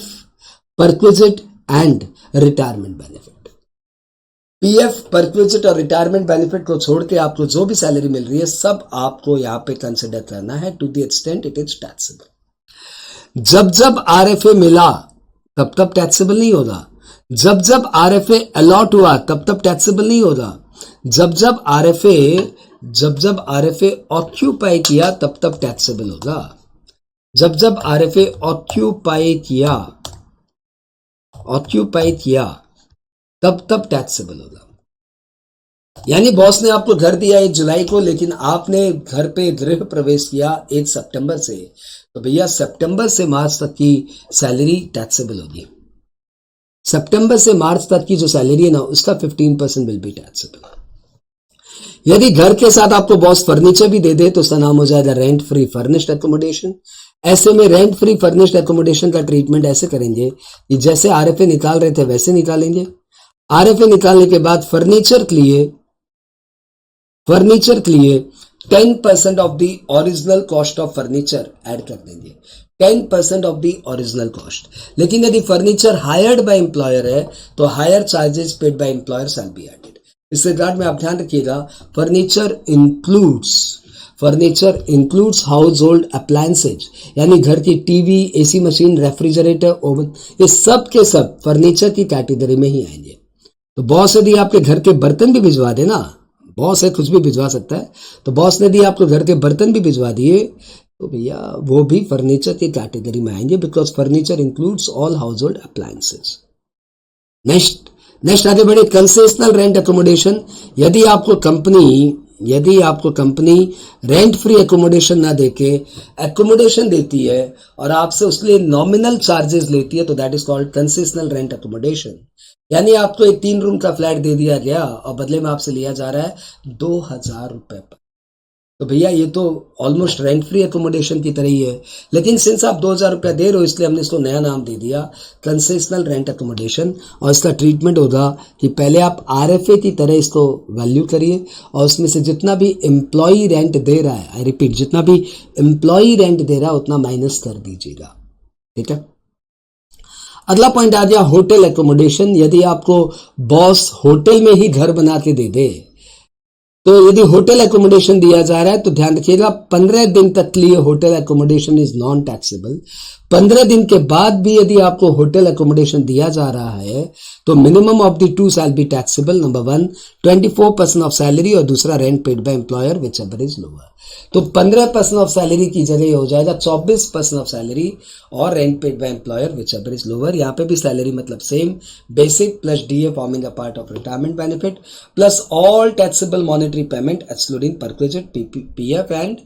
perquisite and retirement benefit. PF, perquisite और रिटायरमेंट बेनिफिट को छोड़ के आपको जो भी सैलरी मिल रही है सब आपको यहाँ पे कंसिडर करना है to the extent it is taxable. जब जब आरएफए मिला तब तब टैक्सेबल नहीं होगा, जब जब आरएफए अलॉट हुआ तब तब टैक्सेबल नहीं होगा, जब जब आरएफए ऑक्यूपाई किया तब तब टैक्सेबल होगा, जब जब आरएफए ऑक्यूपाई किया तब तब टैक्सेबल होगा। यानी बॉस ने आपको घर दिया 1 जुलाई को, लेकिन आपने घर पे गृह प्रवेश किया 1 सितंबर से, तो भैया सितंबर से मार्च तक की सैलरी टैक्सेबल होगी। सितंबर से मार्च तक की जो सैलरी है ना उसका 15% विल बी टैक्सेबल। यदि घर के साथ आपको बॉस फर्नीचर भी दे दे तो उसका नाम हो जाएगा रेंट फ्री फर्निश्ड एकोमोडेशन। ऐसे में रेंट फ्री फर्निश्ड एकोमोडेशन का ट्रीटमेंट ऐसे करेंगे कि जैसे आरएफए निकाल रहे थे वैसे निकालेंगे। आरएफए निकालने के बाद फर्नीचर के लिए 10% of the original cost of furniture add कर देंगे, 10% ऑफ द ओरिजिनल कॉस्ट। लेकिन यदि फर्नीचर हायर्ड बाय एम्प्लॉयर है तो hire charges paid by employer shall be added. इस रिगार्ड में आप ध्यान रखिएगा, furniture includes household appliances, यानी घर की TV, AC machine, refrigerator, oven, ये सब के सब फर्नीचर की कैटेगरी में ही आएंगे। तो बॉस यदि आपके घर के बर्तन भी भिजवा दे ना, बॉस है कुछ भी भिजवा सकता है, तो बॉस ने यदि आपको घर के बर्तन भी भिजवा दिए तो भैया वो भी फर्नीचर की कैटेगरी में आएंगे, because furniture includes all house hold appliances. Next आगे बढ़े, कंसेशनल रेंट एकोमोडेशन। यदि आपको कंपनी रेंट फ्री एकोमोडेशन ना देके एकोमोडेशन देती है और आपसे उसके लिए नॉमिनल चार्जेस लेती है तो that is called concessional rent accommodation. यानी आपको एक 3 रूम का फ्लैट दे दिया गया और बदले में आपसे लिया जा रहा है 2000 रुपए पर, तो भैया ये तो ऑलमोस्ट रेंट फ्री एकोमोडेशन की तरह ही है। लेकिन सिंस आप 2000 रुपया दे रहे हो इसलिए हमने इसको नया नाम दे दिया कंसेशनल रेंट एकोमोडेशन। और इसका ट्रीटमेंट होगा कि पहले आप आरएफए की तरह इसको वैल्यू करिए और उसमें से जितना भी एम्प्लॉई रेंट दे रहा है, आई रिपीट, जितना भी एम्प्लॉई रेंट दे रहा है उतना माइनस कर दीजिएगा। ठीक है, अगला पॉइंट आ गया होटल एकोमोडेशन। यदि आपको बॉस होटल में ही घर बना के दे दे, तो यदि होटल एकोमोडेशन दिया जा रहा है तो ध्यान रखिएगा 15 दिन तक के लिए hotel accommodation is non taxable. 15 दिन के बाद भी यदि आपको होटल एकोमोडेशन दिया जा रहा है तो minimum of the two shell be taxable. Number 1 24% of salary और दूसरा rent paid by employer which ever is lower. तो 15% ऑफ सैलरी की जगह हो जाएगा 24% ऑफ सैलरी और rent paid by employer which ever is lower. यहाँ पे भी सैलरी मतलब same, basic plus DA forming a part of retirement benefit plus all taxable monetary payment excluding perquisite, PF and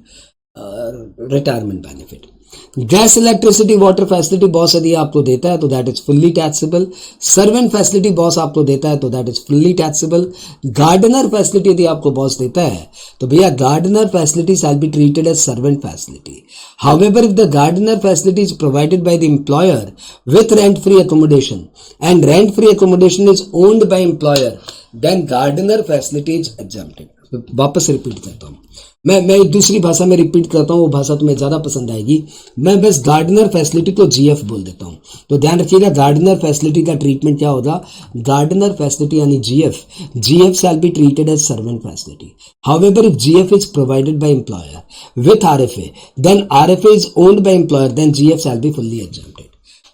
retirement benefit. Gas, electricity, water facility boss यदि आपको देता है तो that is fully taxable. Servant facility boss आपको देता है तो that is fully taxable. Gardener facility यदि आपको बॉस देता है तो भैया gardener facility shall be treated as servant facility. However if the gardener facility is provided by the employer with rent free accommodation and rent free accommodation is owned by employer, then gardener facility is exempted. वापस रिपीट करता हूँ, मैं एक दूसरी भाषा में रिपीट करता हूँ, वो भाषा तुम्हें ज़्यादा पसंद आएगी। मैं बस गार्डनर फैसिलिटी को जीएफ बोल देता हूँ। तो ध्यान रखिएगा, गार्डनर फैसिलिटी का ट्रीटमेंट क्या होगा, गार्डनर फैसिलिटी यानी GF shall be treated as servant facility. However if GF is provided by employer with RFA, then RFA is owned by employer, then GF shall be fully exempted.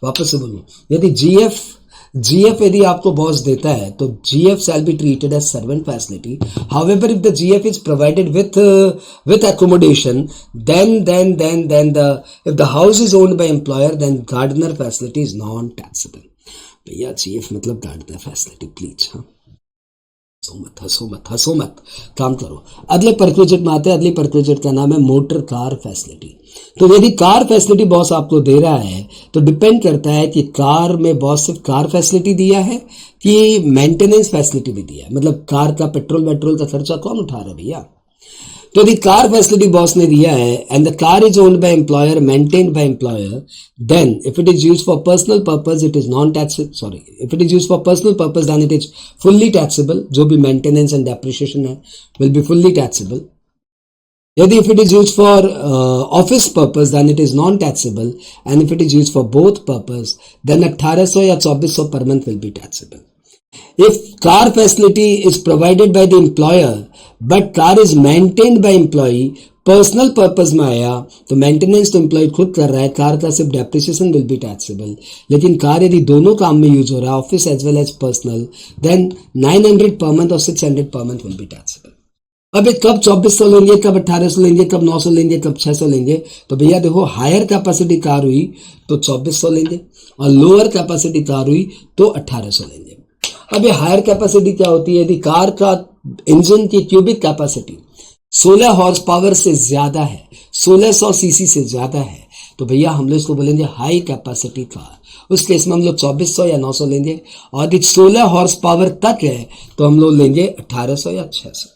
वापस से बोलूँ, यदि जीएफ यदि आपको बॉस देता है तो GF shall be treated as servant facility. However if the GF is provided with accommodation, then if the house is owned by employer, then gardener facility is non-taxable। भैया जीएफ मतलब गार्डनर फैसिलिटी, प्लीज। हाँ, हंसो मत, काम करो। अगले परक्विजिट में आते हैं। अगले परक्विजिट का नाम है मोटर कार फैसिलिटी। तो यदि कार फैसिलिटी बॉस आपको दे रहा है तो डिपेंड करता है कि कार में बॉस सिर्फ कार फैसिलिटी दिया है कि मेंटेनेंस फैसिलिटी भी दिया है। मतलब कार का पेट्रोल का खर्चा कौन उठा रहा है भैया। तो यदि कार फैसिलिटी बॉस ने दिया है and the car is owned by employer, maintained by employer, then if it is used for personal purpose it is non taxable. Sorry, if it is used for personal purpose then it is fully taxable. जो भी मेंटेनेंस एंड डेप्रिसिएशन है विल बी फुल्ली टैक्सेबल। यदि if it is used for office purpose then it is non taxable, and if it is used for both purpose then 1800 या 2400 per month will be taxable. If car facility is provided by the employer but car is maintained by employee, personal purpose में आया तो मेंटेनेंस तो एम्प्लॉय खुद कर रहा है, कार का सिर्फ डेप्रिसिएशन विल बी टैक्सेबल। लेकिन कार यदि दोनों काम में यूज हो रहा है, office as well as personal, then 900 per month और 600 पर मंथ विल बी टैक्सेबल। अब ये कब 2400 लेंगे, कब 1800 लेंगे, कब 900 लेंगे, कब 600 लेंगे। तो भैया देखो, हायर कैपेसिटी कार हुई तो 2400 लेंगे और लोअर कैपेसिटी कार हुई तो 1800 लेंगे। अब ये हायर कैपेसिटी क्या होती है, यदि कार का इंजन की क्यूबिक कैपेसिटी 16 हॉर्स पावर से ज्यादा है, 1600 सीसी से ज्यादा है, तो भैया हम लोग इसको बोलेंगे हाई कैपेसिटी कार। उस केस में हम लोग 2400 या 900 लेंगे। और यदि 16 हॉर्स पावर तक है तो हम लोग लेंगे 1800 या 600।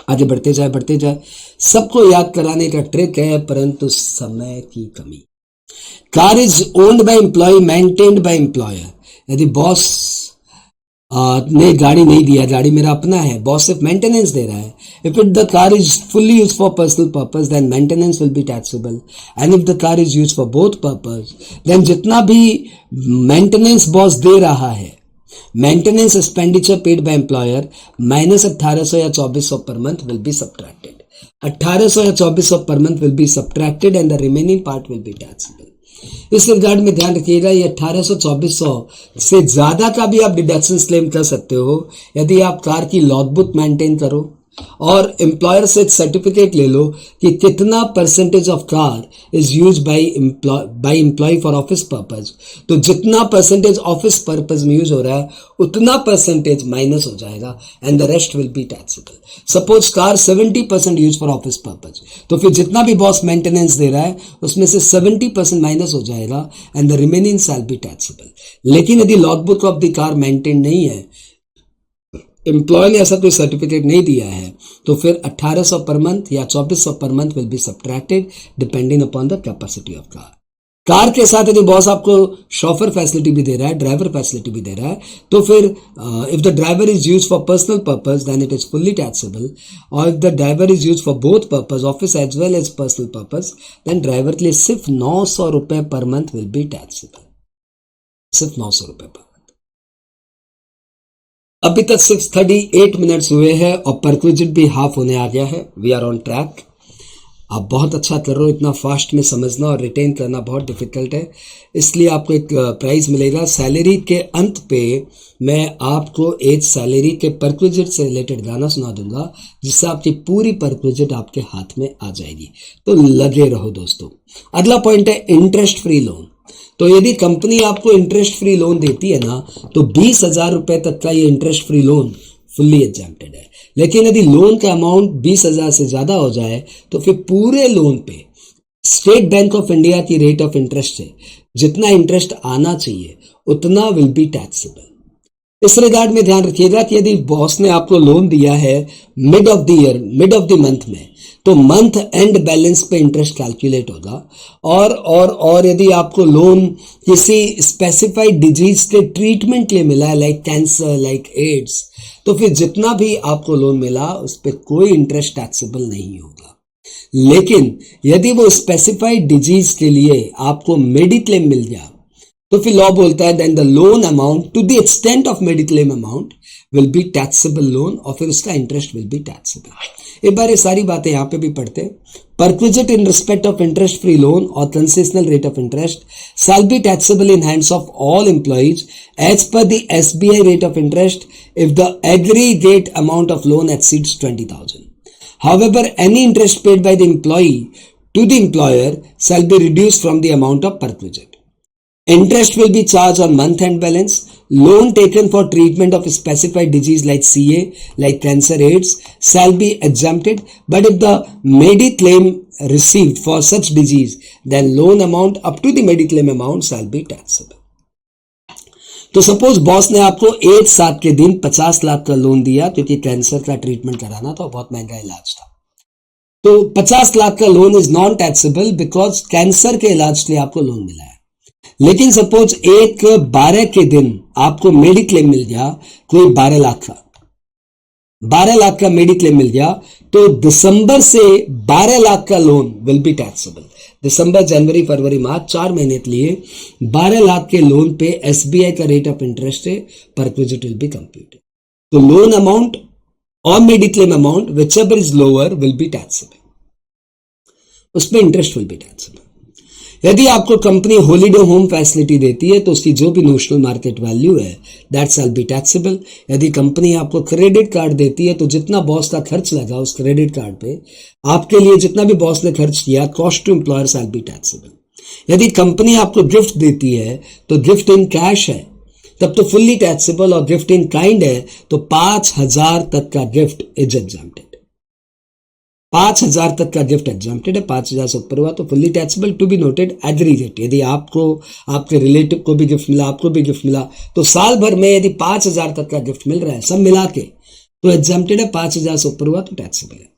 आगे बढ़ते जाए। सबको याद कराने का ट्रिक है, परंतु समय की कमी। Car is owned by employ, maintained by employer. यदि बॉस ने गाड़ी नहीं दिया, गाड़ी मेरा अपना है, बॉस सिर्फ मेंटेनेंस दे रहा है। If it the car is fully use for personal purpose then maintenance will be taxable, and if the car is use for both purpose then जितना भी मेंटेनेंस बॉस दे रहा है, maintenance expenditure paid by employer minus 1800 या 2400 per month will be subtracted. 1800 या 2400 per month will be subtracted and the remaining part will be taxable. इस रिगार्ड में ध्यान रखिएगा, ये 1800-2400 से ज्यादा का भी आप डिडक्शन क्लेम कर सकते हो यदि आप कार की लॉगबुक मेंटेन करो और एम्प्लॉयर से सर्टिफिकेट ले लो कि कितना percentage of car is use by employ for office purpose. तो जितना परसेंटेज ऑफिस पर्पज में यूज हो रहा है उतना परसेंटेज माइनस हो जाएगा and the rest will be taxable. Suppose car 70% use for office purpose, तो फिर जितना भी बॉस मेंटेनेंस दे रहा है उसमें से 70% माइनस हो जाएगा and the remaining shell be taxable. लेकिन यदि logbook of the car maintain नहीं है, एम्प्लॉय ने ऐसा कोई सर्टिफिकेट नहीं दिया है, तो फिर 1800 पर मंथ या 2400 per month will be subtracted depending upon the capacity of car. Car के साथ यदि बॉस आपको शॉफर फैसिलिटी भी दे रहा है, ड्राइवर फैसिलिटी भी दे रहा है, तो फिर if the driver is use for personal purpose then it is fully taxable, और if the driver is use for both purpose, office as well as personal purpose, then driver के लिए सिर्फ 900 रुपए per month will be taxable. सिर्फ 900 रुपए पर। अभी तक 6:38 मिनट्स हुए हैं और परक्विजिट भी हाफ होने आ गया है। We are on track. आप बहुत अच्छा कर रहे हो। इतना फास्ट में समझना और रिटेन करना बहुत डिफिकल्ट है, इसलिए आपको एक प्राइज मिलेगा। सैलरी के अंत पे मैं आपको एक सैलरी के परक्विजिट से रिलेटेड गाना सुना दूंगा जिससे आपकी पूरी परक्विजिट आपके हाथ में आ जाएगी। तो लगे रहो दोस्तों। अगला पॉइंट है इंटरेस्ट फ्री लोन। तो यदि कंपनी आपको इंटरेस्ट फ्री लोन देती है ना, तो 20,000 रुपए तक का ये interest free loan fully exempted है। लेकिन यदि लोन का अमाउंट 20,000 से ज्यादा हो जाए तो फिर पूरे लोन पे स्टेट बैंक ऑफ इंडिया की रेट ऑफ इंटरेस्ट से जितना इंटरेस्ट आना चाहिए उतना विल बी टैक्सेबल। इस रिगार्ड में ध्यान रखिएगा कि यदि बॉस ने आपको लोन दिया है mid of the year, mid of the month में, तो मंथ एंड बैलेंस पे इंटरेस्ट कैलकुलेट होगा। और यदि आपको लोन किसी स्पेसिफाइड डिजीज के ट्रीटमेंट के लिए मिला है, लाइक कैंसर, लाइक एड्स, तो फिर जितना भी आपको लोन मिला उस पर कोई इंटरेस्ट टैक्सेबल नहीं होगा। लेकिन यदि वो स्पेसिफाइड डिजीज के लिए आपको मेडिक्लेम मिल गया तो फिर लॉ बोलता है then the loan amount to the extent of mediclaim amount will be taxable loan, और फिर उसका इंटरेस्ट विल बी टैक्सेबल। एक बार ये सारी बातें यहां पे भी पढ़ते हैं। Perquisite in respect of interest free loan और concessional rate of interest shall be taxable in hands of all employees as per the SBI rate of interest if the aggregate amount of loan exceeds 20,000. However, any interest paid by the employee to the employer shall be reduced from the amount of perquisite. Interest will be charged on month-end balance. Loan taken for treatment of specified disease like CA, like cancer, AIDS, shall be exempted. But if the mediclaim received for such disease, then loan amount up to the mediclaim amount shall be taxable. तो सपोज बॉस ने आपको 1/7 के दिन 50 लाख का लोन दिया क्योंकि कैंसर का ट्रीटमेंट कराना था, बहुत महंगा इलाज था। तो 50 लाख का loan is non taxable because cancer के इलाज के लिए आपको लोन मिला है। लेकिन सपोज 1/12 के दिन आपको मेडिक्लेम मिल गया, कोई 12 लाख का 12 लाख का मेडिक्लेम मिल गया, तो दिसंबर से 12 लाख का लोन विल बी टैक्सेबल। दिसंबर, जनवरी, फरवरी, मार्च 4 महीने के लिए 12 लाख के लोन पे SBI का रेट ऑफ इंटरेस्ट है, परक्विजिट विल बी कंप्यूटेड। तो लोन अमाउंट और mediclaim amount which ever is lower will be taxable, उस पर इंटरेस्ट विल बी टैक्सेबल। यदि आपको कंपनी हॉलीडे होम फैसिलिटी देती है तो उसकी जो भी नोशनल मार्केट वैल्यू है दैट शैल बी टैक्सेबल। यदि कंपनी आपको क्रेडिट कार्ड देती है तो जितना बॉस का खर्च लगा उस क्रेडिट कार्ड पे आपके लिए, जितना भी बॉस ने खर्च किया, cost to employer shall be taxable. यदि कंपनी आपको गिफ्ट देती है तो गिफ्ट इन कैश है तब तो फुल्ली टैक्सेबल, और गिफ्ट इन काइंड है तो 5,000 तक का गिफ्ट इज एग्जम्प्टेड। 5,000 तक का गिफ्ट एग्जम्प्टेड है, 5,000 से ऊपर हुआ तो fully taxable. To be noted aggregate, यदि आपको, आपके रिलेटिव को भी गिफ्ट मिला, आपको भी गिफ्ट मिला, तो साल भर में यदि 5,000 तक का गिफ्ट मिल रहा है सब मिला के तो एग्जम्प्टेड है, 5,000 से ऊपर हुआ तो टैक्सेबल है।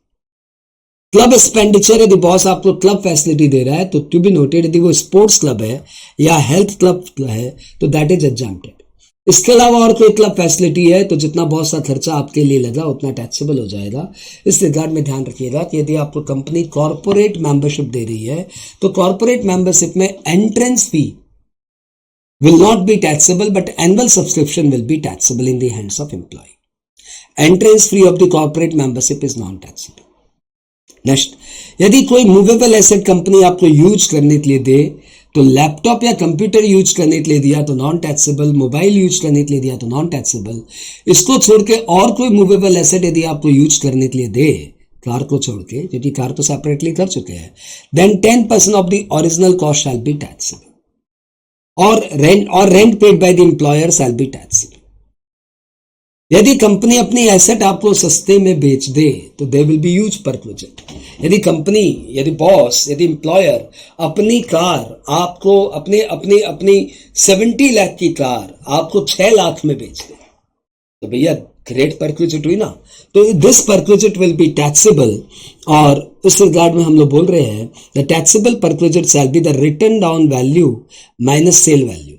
क्लब एक्सपेंडिचर, यदि बॉस आपको क्लब फैसिलिटी दे रहा है तो टू बी नोटेड यदि वो स्पोर्ट्स क्लब है या हेल्थ क्लब है तो दैट इज एग्जम्प्टेड। इसके अलावा और कोई क्लब फैसिलिटी है तो जितना बहुत सा खर्चा आपके लिए लगा उतना टैक्सेबल हो जाएगा। इस रिगार्ड में ध्यान रखिएगा कि यदि आपको कंपनी कॉर्पोरेट मेंबरशिप दे रही है तो कॉर्पोरेट मेंबरशिप में entrance fee will not be taxable but annual subscription will be taxable in the hands of employ. Entrance fee of the corporate membership is non taxable. Next, यदि कोई मूवेबल एसेट कंपनी आपको यूज करने के लिए दे तो लैपटॉप या कंप्यूटर यूज करने के लिए दिया तो नॉन टैक्सेबल, मोबाइल यूज करने के लिए दिया तो नॉन टैक्सेबल। इसको छोड़ के और कोई मूवेबल एसेट यदि आपको यूज करने के लिए दे, कार को छोड़ के, क्योंकि कार तो सेपरेटली कर चुके हैं, then 10% of the original cost shall be taxable, और rent paid by the employer shall be taxable. यदि कंपनी अपनी एसेट आपको सस्ते में बेच दे तो they will be use perquisite. यदि कंपनी, यदि बॉस, यदि एम्प्लॉयर अपनी कार आपको अपनी 70 लाख की कार आपको 6 लाख में बेच दे तो भैया ग्रेट परक्विजिट हुई ना। तो this perquisite will be taxable, और उस रिगार्ड में हम लोग बोल रहे हैं the taxable perquisite shall be the written down value minus sale value.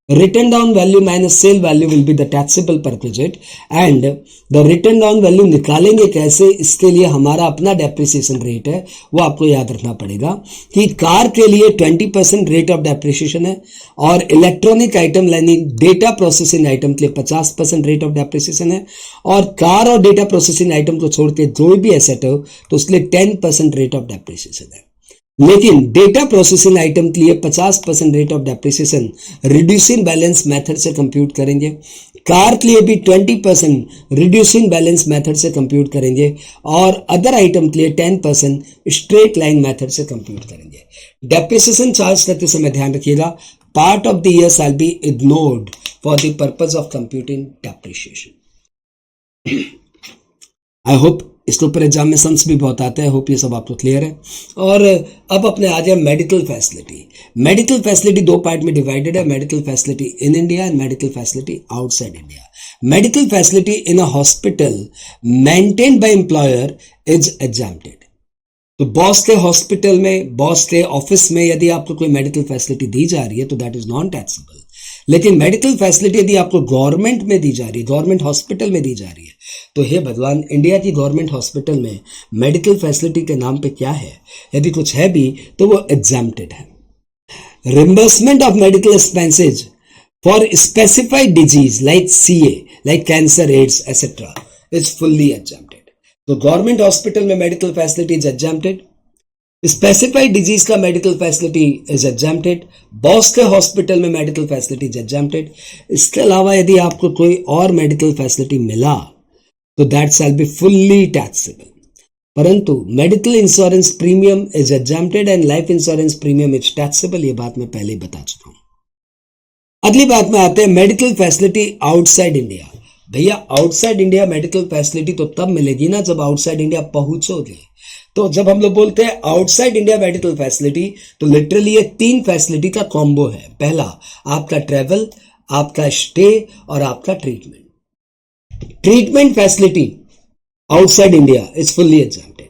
Written down value minus sale value will be the taxable perquisite, and the written down value निकालेंगे कैसे, इसके लिए हमारा अपना डेप्रिसिएशन रेट है वो आपको याद रखना पड़ेगा कि कार के लिए 20% रेट ऑफ डेप्रिसिएशन है और इलेक्ट्रॉनिक आइटम यानी डेटा प्रोसेसिंग आइटम के लिए 50% रेट ऑफ डेप्रिसिएशन है, और कार और डेटा प्रोसेसिंग आइटम को छोड़ के जो भी एसेट हो तो उसके लिए 10% रेट ऑफ डेप्रिसिएशन है। लेकिन डेटा प्रोसेसिंग आइटम के लिए 50% rate of depreciation reducing balance method से कंप्यूट करेंगे, कार के लिए भी 20% रिड्यूसिंग बैलेंस मेथड से कंप्यूट करेंगे, और अदर आइटम के लिए 10% स्ट्रेट लाइन मेथड से कंप्यूट करेंगे। डेप्रिसिएशन चार्ज करते समय ध्यान रखिएगा part of the year shell be ignored for the purpose of computing depreciation. I hope इसके ऊपर एग्जाम में सम्स भी बहुत आते हैं, होप ये सब आपको क्लियर है। और अब अपने आ जाए medical facility. Medical facility 2 part में डिवाइडेड है, medical facility in India and medical facility outside India. Medical facility in a hospital maintained by employer is exempted. तो बॉस के हॉस्पिटल में, बॉस के ऑफिस में यदि आपको कोई मेडिकल फैसिलिटी दी जा रही है तो दैट इज नॉन टैक्सेबल। लेकिन मेडिकल फैसिलिटी यदि आपको गवर्नमेंट में दी जा रही है, गवर्नमेंट हॉस्पिटल में दी जा रही है, तो हे भगवान, इंडिया की गवर्नमेंट हॉस्पिटल में मेडिकल फैसिलिटी के नाम पे क्या है? यदि कुछ है भी तो वो एग्जाम्प्टेड है। Reimbursement of medical expenses for specified disease like CA, like cancer, AIDS etcetera is fully exempted. तो गवर्नमेंट हॉस्पिटल में medical facility is exempted, specified disease का medical facility is exempted, boss के हॉस्पिटल में मेडिकल फैसिलिटी इज एग्जाम्प्टेड। इसके अलावा यदि आपको कोई और मेडिकल फैसिलिटी मिला तो that shall be fully taxable. परंतु medical insurance premium is exempted and life insurance premium is taxable. ये बात मैं पहले ही बता चुका हूं। अगली बात में आते हैं मेडिकल फैसिलिटी आउटसाइड इंडिया। भैया आउटसाइड इंडिया मेडिकल फैसिलिटी तो तब मिलेगी ना जब आउटसाइड इंडिया पहुंचोगे। तो जब हम लोग बोलते हैं आउटसाइड इंडिया मेडिकल फैसिलिटी तो लिटरली ये 3 फैसिलिटी का कॉम्बो है। पहला आपका ट्रेवल, आपका स्टे और आपका treatment. Treatment facility outside India is fully exempted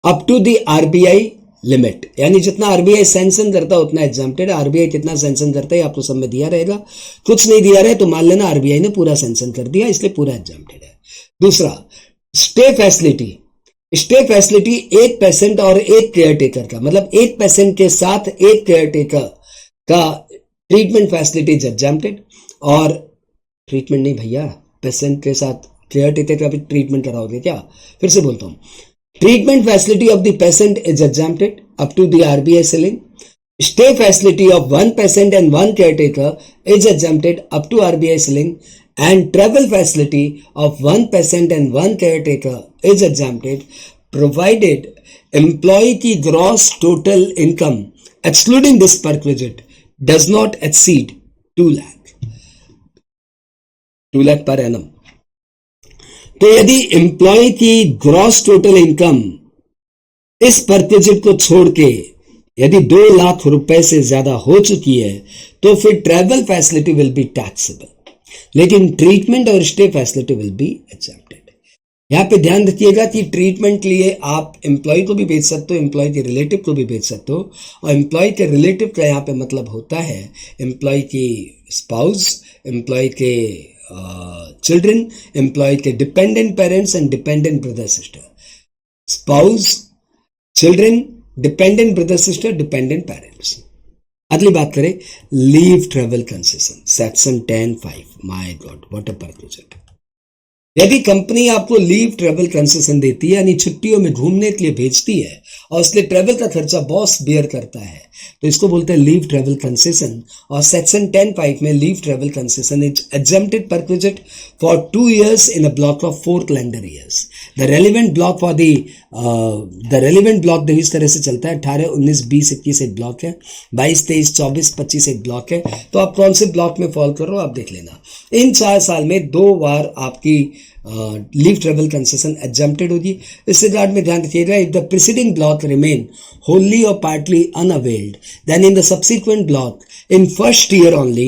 up to the RBI limit, यानी जितना आरबीआई सैंक्शन करता है उतना एग्जाम्प्टेड। आरबीआई कितना सैंक्शन करता है आपको सब में दिया रहेगा। कुछ नहीं दिया रहे तो मान लेना आरबीआई ने पूरा सैंक्शन कर दिया, इसलिए पूरा एग्जाम्प्टेड है। दूसरा स्टे फैसिलिटी। स्टे फैसिलिटी एक पेशेंट और एक केयर टेकर का, मतलब एक पेशेंट के साथ एक केयर टेकर का ट्रीटमेंट फैसिलिटी इज एग्जाम्प्टेड। और ट्रीटमेंट नहीं भैया, पेशेंट के साथ केयर टेकर का भी ट्रीटमेंट कराओगे क्या? फिर से बोलता हूं, treatment facility of the patient is exempted up to the RBI ceiling. Stay facility of one patient and one caretaker is exempted up to RBI ceiling, and travel facility of one patient and one caretaker is exempted provided employee की gross total income excluding this perquisite does not exceed 2 lakh per annum. तो यदि एम्प्लॉय की ग्रॉस टोटल इनकम इस परक्विजिट को छोड़ के यदि 2 लाख रुपए से ज्यादा हो चुकी है तो फिर travel facility will be taxable, लेकिन ट्रीटमेंट और stay facility will be exempted. यहां पे ध्यान रखिएगा कि ट्रीटमेंट के लिए आप एम्प्लॉय को भी भेज सकते हो, एम्प्लॉय के रिलेटिव को भी भेज सकते हो। और एम्प्लॉय के रिलेटिव का यहाँ पे मतलब होता है एम्प्लॉय की स्पाउस, एम्प्लॉय के children, employee के dependent parents and dependent brother sister, spouse, children, dependent brother sister, dependent parents। अगली बात करें leave travel concession section 10(5). My God what a perquisite. यदि कंपनी आपको लीव ट्रेवल कंसेशन देती है, यानी छुट्टियों में घूमने के लिए भेजती है और इसलिए ट्रेवल का खर्चा बॉस बेयर करता है, तो इसको बोलते हैं लीव ट्रेवल कंसेशन। और सेक्शन 10(5) में leave travel concession is exempted perquisite for 2 years in a block of 4 calendar years. The relevant block for the relevant block इस तरह से चलता है, 18, 19, 20, 21 एक ब्लॉक है, 22, 23, 24, 25 एक ब्लॉक है। तो आप कौन से ब्लॉक में फॉल कर रहे हो आप देख लेना। इन 4 साल में 2 बार आपकी लीव ट्रेवल कंसेशन एग्जेम्प्टेड होगी। इस रिगार्ड में ध्यान रखिएगा, if the preceding block remain wholly or partly unavailed, then in the subsequent block in first year only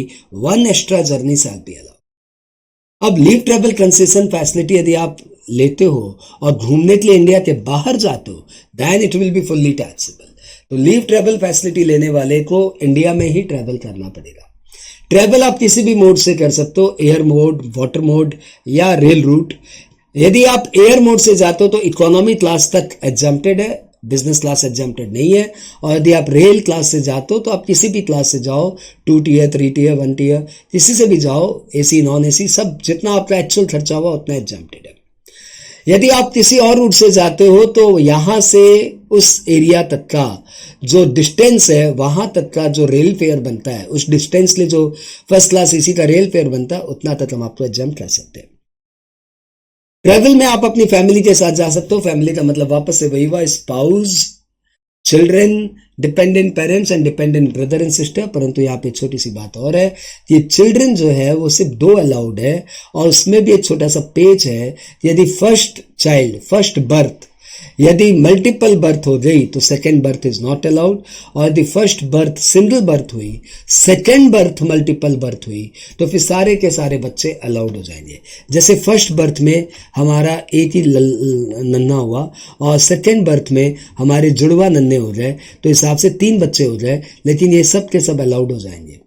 1 extra journey shall be allowed। अब लीव ट्रेवल कंसेशन फैसिलिटी यदि आप लेते हो और घूमने के लिए इंडिया के बाहर जाते हो then it will be fully taxable. तो लीव ट्रेवल फैसिलिटी लेने वाले को इंडिया में ही ट्रेवल करना पड़ेगा। ट्रेवल आप किसी भी मोड से कर सकते हो, एयर मोड, वाटर मोड या रेल रूट। यदि आप एयर मोड से जाते हो तो इकोनॉमी क्लास तक एग्जेम्प्टेड है, बिजनेस क्लास एग्जेम्प्टेड नहीं है। और यदि आप रेल क्लास से जाते हो तो आप किसी भी क्लास से जाओ, 2 tier, 3 tier, 1 tier, किसी से भी जाओ, एसी नॉन एसी सब जितना आपका एक्चुअल खर्चा हुआ उतना एग्जेम्प्टेड है। यदि आप किसी और रूट से जाते हो तो यहां से उस एरिया तक का जो डिस्टेंस है, वहां तक का जो रेल फेयर बनता है, उस डिस्टेंस के लिए जो फर्स्ट क्लास एसी का रेल फेयर बनता है उतना तक हम आपको एग्जेम्प्ट कर सकते हैं। ट्रेवल में आप अपनी फैमिली के साथ जा सकते हो। फैमिली का मतलब वापस से वही हुआ, spouse, children, dependent parents and dependent brother and sister. परंतु यहाँ पे छोटी सी बात और है कि चिल्ड्रन जो है वो सिर्फ 2 अलाउड है, और उसमें भी एक छोटा सा पेच है। यदि फर्स्ट चाइल्ड, फर्स्ट बर्थ यदि मल्टीपल बर्थ हो गई तो second birth is not allowed, और यदि फर्स्ट बर्थ सिंगल बर्थ हुई, सेकेंड बर्थ मल्टीपल बर्थ हुई, तो फिर सारे के सारे बच्चे अलाउड हो जाएंगे। जैसे फर्स्ट बर्थ में हमारा एक ही नन्ना हुआ और सेकेंड बर्थ में हमारे जुड़वा नन्हे हो जाए तो हिसाब से 3 बच्चे हो जाए, लेकिन ये सब के सब अलाउड हो जाएंगे।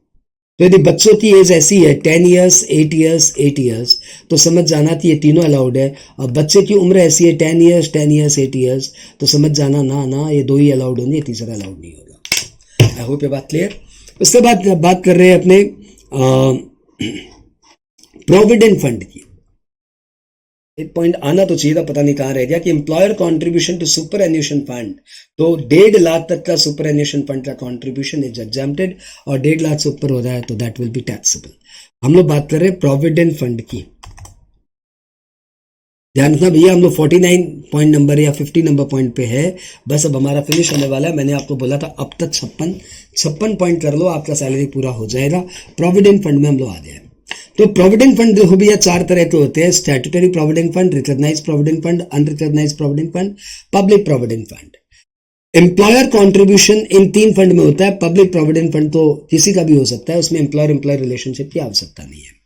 तो यदि बच्चों की एज ऐसी है 10 ईयर्स 8 ईयर्स 8 ईयर्स, तो समझ जाना कि ये तीनों अलाउड है। और बच्चे की उम्र ऐसी है 10 ईयर्स 10 ईयर्स 8 ईयर्स, तो समझ जाना ना ये 2 ही अलाउड होंगे, तीसरा अलाउड नहीं होगा। आई होप ये बात क्लियर। उसके बाद बात कर रहे हैं अपने प्रोविडेंट फंड की। एक पॉइंट आना तो चाहिए था, पता नहीं कहां रह गया, कि employer contribution to superannuation fund. तो 1.5 लाख तक का सुपर एन्यूशन फंड का कॉन्ट्रीब्यूशन इज एग्जाम्प्टेड, और 1.5 लाख से ऊपर हो रहा है तो दैट विल बी टैक्सेबल। हम लोग बात कर रहे हैं प्रोविडेंट फंड की। ध्यान रखना भैया, हम लोग 49 पॉइंट नंबर या 50 नंबर पॉइंट पे है, बस अब हमारा फिनिश होने वाला है। मैंने आपको बोला था अब तक 56 पॉइंट कर लो, आपका सैलरी पूरा हो जाएगा। प्रोविडेंट फंड में हम लोग आ गए। तो प्रोविडेंट फंड देखो भैया 4 तरह के होते हैं: statutory provident fund, recognised provident fund, unrecognised provident fund, public provident fund. Employer contribution in 3 fund में होता है। पब्लिक प्रोविडेंट फंड तो किसी का भी हो सकता है, उसमें एम्प्लॉयर रिलेशनशिप की आवश्यकता नहीं है।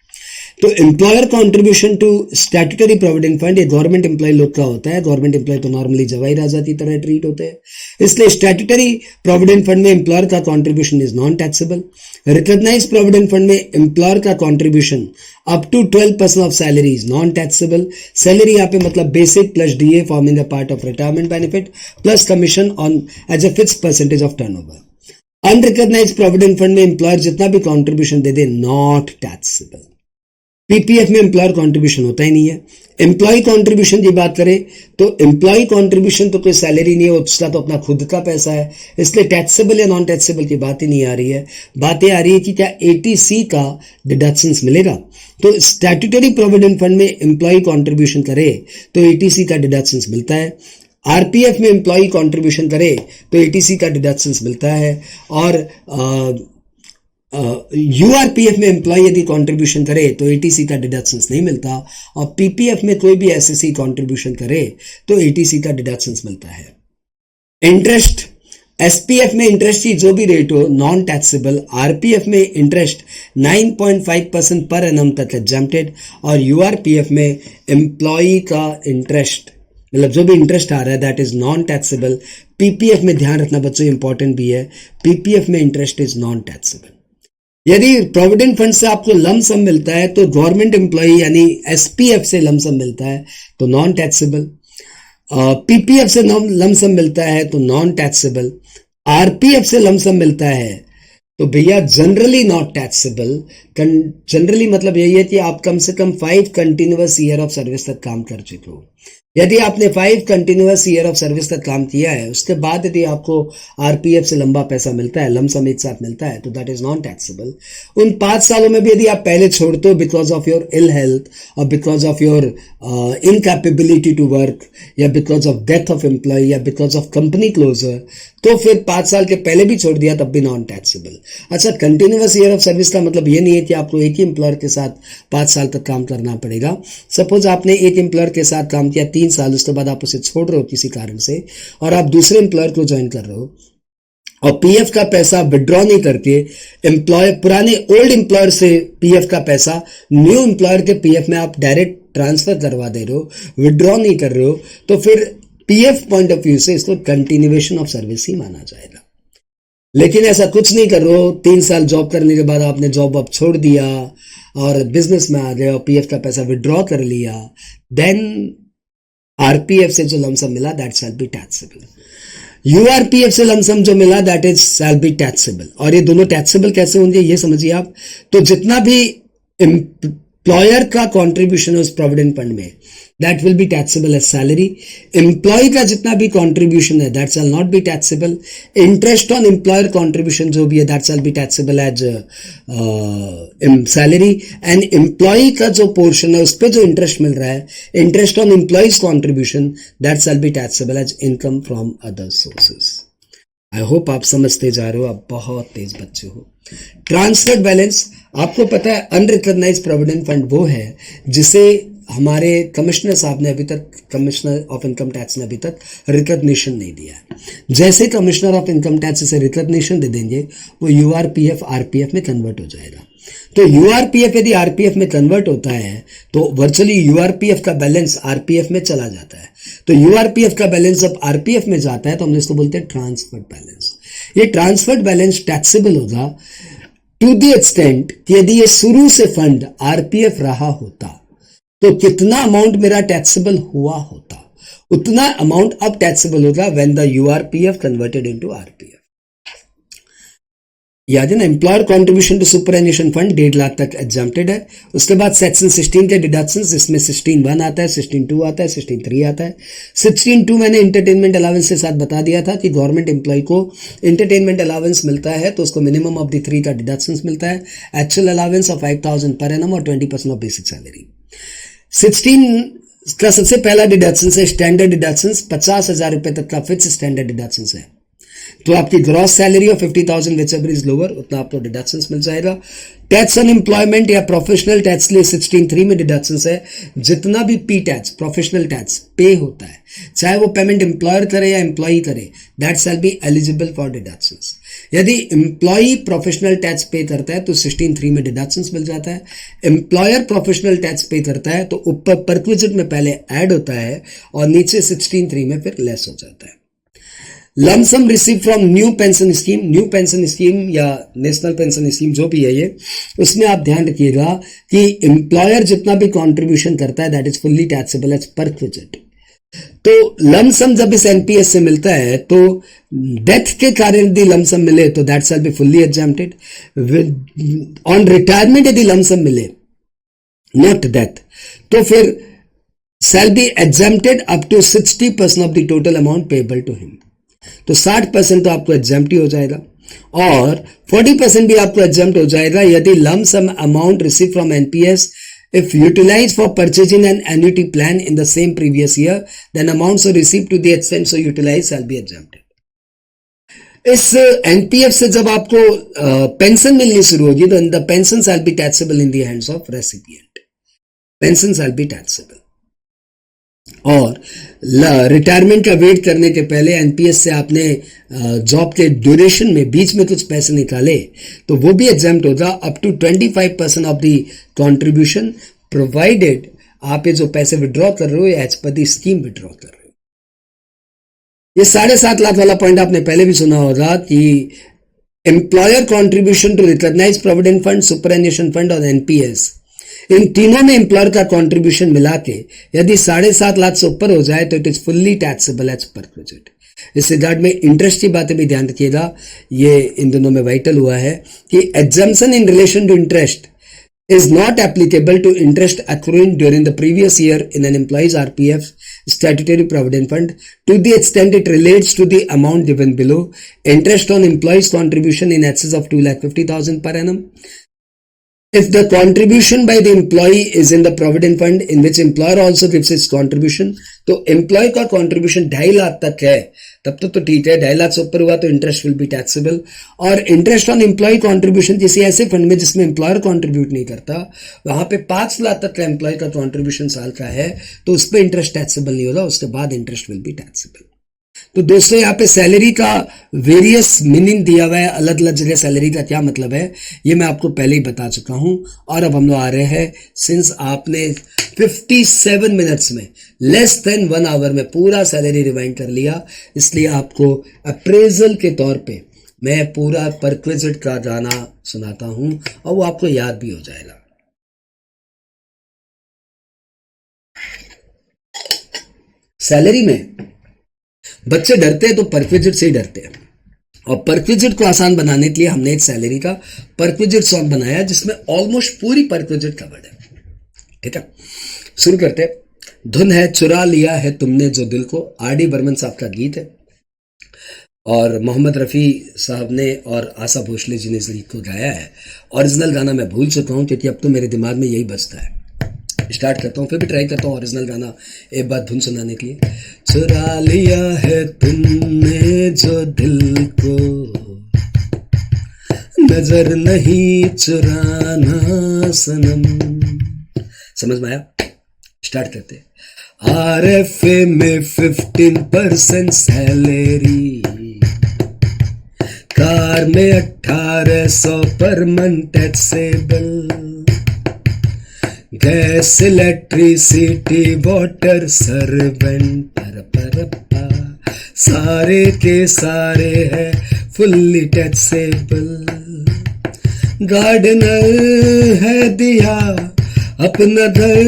तो employer contribution to statutory provident fund ये गवर्नमेंट एम्प्लॉय लोग का होता है। गवर्नमेंट एम्प्लॉय तो नॉर्मली जवाई राजा की तरह ट्रीट होते हैं, इसलिए स्टैट्यूटरी प्रोविडेंट फंड में एम्प्लॉयर का contribution is non taxable. Recognised provident fund में एम्प्लॉयर का contribution up to 12% of salary is non taxable. Salary यहाँ पे मतलब basic plus DA forming the part of retirement benefit plus commission on as a fix percentage of turnover. Unrecognised provident fund में एम्प्लॉयर जितना भी कॉन्ट्रीब्यूशन दे दे नॉट टैक्सेबल। पीपीएफ में एम्प्लॉयर कंट्रीब्यूशन होता ही नहीं है। एम्प्लॉय कंट्रीब्यूशन की बात करें तो एम्प्लॉय कंट्रीब्यूशन तो कोई सैलरी नहीं है, उसका तो अपना खुद का पैसा है, इसलिए टैक्सेबल या नॉन टैक्सेबल की बात ही नहीं आ रही है। बातें आ रही है कि क्या एटीसी का डिडक्शंस मिलेगा। तो स्टैट्यूटरी प्रोविडेंट फंड में एम्प्लॉय कंट्रीब्यूशन करे तो एटीसी का डिडक्शंस मिलता है। आरपीएफ में एम्प्लॉय कंट्रीब्यूशन करे तो एटीसी का डिडक्शंस मिलता है। और यूआरपीएफ में एम्प्लॉय यदि कंट्रीब्यूशन करे तो एटीसी का डिडक्शंस नहीं मिलता, और पीपीएफ में कोई भी एसएससी कंट्रीब्यूशन करे तो एटीसी का डिडक्शंस मिलता है। इंटरेस्ट, एसपीएफ में इंटरेस्ट की जो भी रेट हो नॉन टैक्सेबल। आरपीएफ में इंटरेस्ट 9.5% पर एनम तक एग्जम्प्टेड, और यूआरपीएफ में एम्प्लॉय का इंटरेस्ट मतलब जो भी इंटरेस्ट आ रहा है that is non taxable. PPF में ध्यान रखना बच्चों इंपॉर्टेंट भी है, पीपीएफ में इंटरेस्ट इज नॉन टैक्सेबल। यदि प्रोविडेंट फंड से आपको लम सम मिलता है तो गवर्नमेंट एम्प्लॉय यानी एसपीएफ से लम सम मिलता है तो नॉन टैक्सेबल। पीपीएफ से लम सम मिलता है तो नॉन टैक्सेबल। आरपीएफ से लम सम मिलता है तो भैया जनरली नॉट टैक्सेबल। जनरली मतलब यही है कि आप कम से कम 5 कंटिन्यूअस ईयर ऑफ सर्विस तक काम कर चुके हो। यदि आपने 5 कंटिन्यूअस ईयर ऑफ सर्विस तक काम किया है, उसके बाद यदि आपको आरपीएफ से लंबा पैसा मिलता है, लमसम एक साथ मिलता है, तो दैट इज नॉन टैक्सेबल। उन 5 सालों में भी यदि आप पहले छोड़ते हो because of your ill health और because of your incapability to work या because of death of employ या बिकॉज ऑफ कंपनी क्लोजर, तो फिर 5 साल के पहले भी छोड़ दिया तब भी नॉन टैक्सेबल। अच्छा, कंटिन्यूअस ईयर ऑफ सर्विस का मतलब ये नहीं है कि आपको एक ही एम्प्लॉयर के साथ 5 साल तक काम करना पड़ेगा। सपोज आपने एक एम्प्लॉयर के साथ काम किया 3 साल, उसके बाद आप उसे छोड़ रहे हो किसी कारण से और आप दूसरे एम्प्लॉयर को ज्वाइन कर रहे हो और पीएफ का पैसा विड्रॉ नहीं करके पुराने ओल्ड एम्प्लॉयर से पीएफ का पैसा न्यू एम्प्लॉयर के पीएफ में आप डायरेक्ट ट्रांसफर करवा दे रहे हो, विड्रॉ नहीं कर रहे हो, तो फिर पीएफ पॉइंट ऑफ व्यू से इसको कंटिन्यूएशन ऑफ सर्विस ही माना जाएगा। लेकिन ऐसा कुछ नहीं कर रहे हो, 3 साल जॉब करने के बाद आपने जॉब अब छोड़ दिया और बिजनेस में आ गए और पीएफ का पैसा विड्रॉ कर लिया, देन आरपीएफ से जो लमसम मिला that shall be taxable. URPF से लमसम जो मिला that is shell be taxable. और ये दोनों टैक्सेबल कैसे होंगे ये समझिए आप। तो जितना भी एम्प्लॉयर का कॉन्ट्रीब्यूशन है उस प्रोविडेंट फंड में that will be taxable as salary. Employ का जितना भी कॉन्ट्रीब्यूशन है that shall not be taxable. Interest on employer contribution जो भी है that shall be taxable as salary. And employ का जो पोर्शन है उस पर जो इंटरेस्ट मिल रहा है, interest on employees contribution, that shall be taxable as income from other sources. I hope आप समझते जा रहे हो, आप बहुत तेज बच्चे हो। ट्रांसफर्ड बैलेंस, आपको पता है अनरिकॉग्नाइज्ड प्रोविडेंट फंड वो है जिसे हमारे कमिश्नर साहब ने अभी तक, कमिश्नर ऑफ इनकम टैक्स ने अभी तक रिकग्निशन नहीं दिया है। जैसे कमिश्नर ऑफ इनकम टैक्स इसे रिकग्निशन दे देंगे, वो यूआरपीएफ आरपीएफ में कन्वर्ट हो जाएगा। तो यूआरपीएफ यदि आरपीएफ में कन्वर्ट होता है तो वर्चुअली यूआरपीएफ का बैलेंस आरपीएफ में चला जाता है। तो यूआरपीएफ का बैलेंस जब आरपीएफ में जाता है तो हम इसको बोलते हैं ट्रांसफर्ड बैलेंस। ये ट्रांसफर्ड बैलेंस टैक्सेबल होगा टू द एक्सटेंट कि यदि ये शुरू से फंड आरपीएफ रहा होता तो कितना अमाउंट मेरा टैक्सेबल हुआ होता, उतना अमाउंट अब टैक्सेबल होगा when the URPF converted into RPF. याद है ना, employer contribution to superannuation fund 1.5 lakh तक एग्जाम्प्टेड है। उसके बाद सेक्शन 16 के डिडक्शंस, इसमें 16(1) आता है, 16(2) आता है, 16(3) आता है। 16(2) मैंने एंटरटेनमेंट अलाउंस के साथ बता दिया था कि गवर्नमेंट एम्प्लॉय को एंटरटेनमेंट अलाउंस मिलता है तो उसको मिनिमम ऑफ द 3 का डिडक्शंस मिलता है, actual allowance of 5,000 per annum और 20% ऑफ बेसिक सैलरी। 16 का सबसे पहला डिडक्शन है स्टैंडर्ड डिडक्शंस, 50,000 रुपए तक का फिक्स स्टैंडर्ड डिडक्शंस है। तो आपकी gross salary of 50,000 which ever is lower, उतना आपको डिडक्शंस मिल जाएगा। टैक्स ऑन एम्प्लॉयमेंट या प्रोफेशनल टैक्स के लिए 16(3) में डिडक्शंस है। जितना भी पी टैक्स, प्रोफेशनल टैक्स पे होता है, चाहे वो पेमेंट एम्प्लॉयर करे या एम्प्लॉई करे, that shall be eligible for deductions. यदि एम्प्लॉई प्रोफेशनल टैक्स पे करता है तो 16(3) में डिडक्शंस मिल जाता है। एम्प्लॉयर प्रोफेशनल टैक्स पे करता है तो ऊपर परक्विजिट में पहले ऐड होता है और नीचे 16(3) में फिर लेस हो जाता है। Lump sum receive from new pension scheme, new pension scheme या नेशनल पेंशन स्कीम जो भी है ये, उसमें आप ध्यान रखिएगा कि एम्प्लॉयर जितना भी कंट्रीब्यूशन करता है that is fully taxable as perquisite. तो लम सम जब इस एनपीएस से मिलता है तो डेथ के कारण यदि लम सम मिले तो that shall be fully exempted. On retirement यदि लम सम मिले, नॉट डेथ, तो फिर shall be exempted up to 60% of the total amount payable to him. तो 60% तो आपको एग्जाम्प्ट ही हो जाएगा और 40% भी आपको एग्जाम्प्ट हो जाएगा यदि lump sum amount receive from NPS if utilized for purchasing an annuity plan in the same previous year, then amounts are received to the extent so utilized shall be exempted. इस एनपीएफ से जब आपको पेंशन मिलनी शुरू होगी तो the pension shell be taxable in the hands of recipient, pension shell be taxable. और रिटायरमेंट का वेट करने के पहले एनपीएस से आपने जॉब के ड्यूरेशन में बीच में कुछ पैसे निकाले तो वो भी एग्जाम्प्ट होगा up to 25% of the contribution, provided आप ये जो पैसे विड्रॉ कर रहे हो as per the scheme withdraw कर रहे हो। ये 7.5 लाख वाला पॉइंट आपने पहले भी सुना होगा कि employer contribution to recognise provident fund, superannuation fund और एनपीएस, इन तीनों में एम्प्लॉयर का कंट्रीब्यूशन मिला के यदि 7.5 लाख से ऊपर हो जाए तो it is fully taxable as perquisite. इस रिगार्ड में इंटरेस्ट की बातें भी ध्यान रखिएगा, ये इन दोनों में वाइटल हुआ है कि exemption in relation to interest is not applicable to interest accruing during the previous year in an employee's RPF statutory provident fund to the extent it relates to the amount given below. Interest on employee's contribution in excess of 2,50,000 per annum. If the contribution by the employee is in the provident fund in which employer also gives its contribution, तो एम्प्लॉय का कंट्रीब्यूशन 2.5 लाख तक है तब तो ठीक है, 2.5 लाख से ऊपर हुआ तो इंटरेस्ट विल बी टैक्सेबल। और इंटरेस्ट ऑन एम्प्लॉय कंट्रीब्यूशन किसी ऐसे फंड में जिसमें एम्प्लॉयर कंट्रीब्यूट नहीं करता, वहां पे 5 लाख तक का एम्प्लॉय का कंट्रीब्यूशन साल का है तो उस पर इंटरेस्ट टैक्सेबल नहीं होगा, उसके बाद इंटरेस्ट विल बी टैक्सेबल। तो दोस्तों यहाँ पे सैलरी का वेरियस मीनिंग दिया हुआ है, अलग अलग जगह सैलरी का क्या मतलब है ये मैं आपको पहले ही बता चुका हूं। और अब हम लोग आ रहे हैं, सिंस आपने 57 मिनट्स में लेस देन 1 आवर में पूरा सैलरी रिवाइंड कर लिया, इसलिए आपको अप्रेजल के तौर पे मैं पूरा परक्विजिट का गाना सुनाता हूं और वो आपको याद भी हो जाएगा। सैलरी में बच्चे डरते हैं तो परक्विजिट से ही डरते हैं, और परक्विजिट को आसान बनाने के लिए हमने एक सैलरी का परक्विजिट सॉन्ग बनाया जिसमें ऑलमोस्ट पूरी परक्विजिट कवर्ड है। ठीक है, शुरू करते हैं। धुन है चुरा लिया है तुमने जो दिल को, आर.डी. बर्मन साहब का गीत है और मोहम्मद रफ़ी साहब ने और आशा भोसले जी ने इस गीत को गाया है। ओरिजिनल गाना मैं भूल चुका हूँ क्योंकि अब तो मेरे दिमाग में यही बजता है। स्टार्ट करता हूँ, फिर भी ट्राई करता हूँ ओरिजिनल गाना एक बार धुन सुनाने के लिए। चुरा लिया है तुमने जो दिल को, नजर नहीं चुराना सनम। समझ में आया? स्टार्ट करते हैं। RFA में 15% सैलरी, कार में 1800 पर month taxable, gas electricity water servant पर सारे के सारे है फुल्ली टैक्सेबल। गार्डनर है दिया अपना घर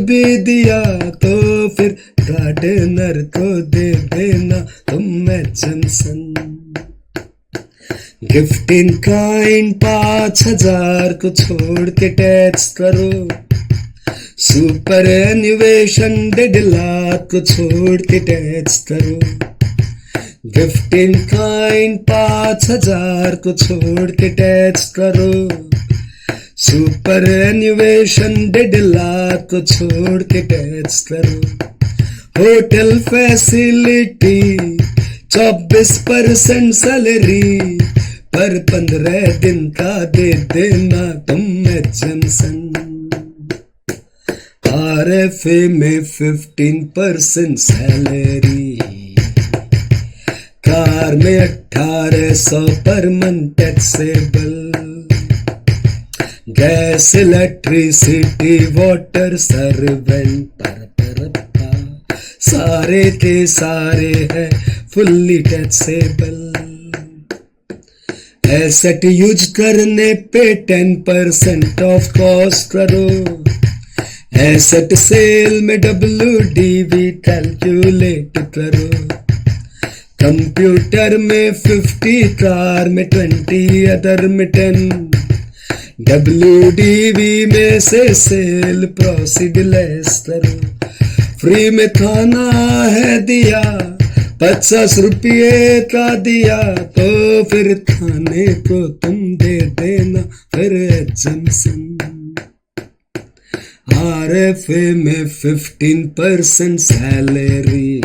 भी दिया, तो फिर गार्डनर को दे देना तुम जंसन। गिफ्ट इन काइंड 5000 को छोड़ के टैक्स करो, सुपर एनिवेशन 1.5 लाख को छोड़ के टैक्स करो। गिफ्ट इन काइंड 5000 को छोड़ के टैक्स करो, सुपर एनिवेशन 1.5 लाख को छोड़ के टैक्स करो। होटल फैसिलिटी 24% सैलरी, पर 15 दिन का दे देना तुम जंसन। RFA में 15% सैलरी, कार में 1800 पर month taxable, gas electricity water servant पर सारे के सारे है फुल्ली टैक्सेबल। एसेट यूज करने पे 10% ऑफ कॉस्ट करो, एसेट सेल में WDV कैलकुलेट करो। कंप्यूटर में 50, कार में 20, अदर में 10, WDV में से सेल प्रोसीड लेस करो। फ्री में खाना है दिया 50 रुपये का दिया, तो फिर खाने को तुम दे देना फिर जंसन। RFA में 15% सैलरी,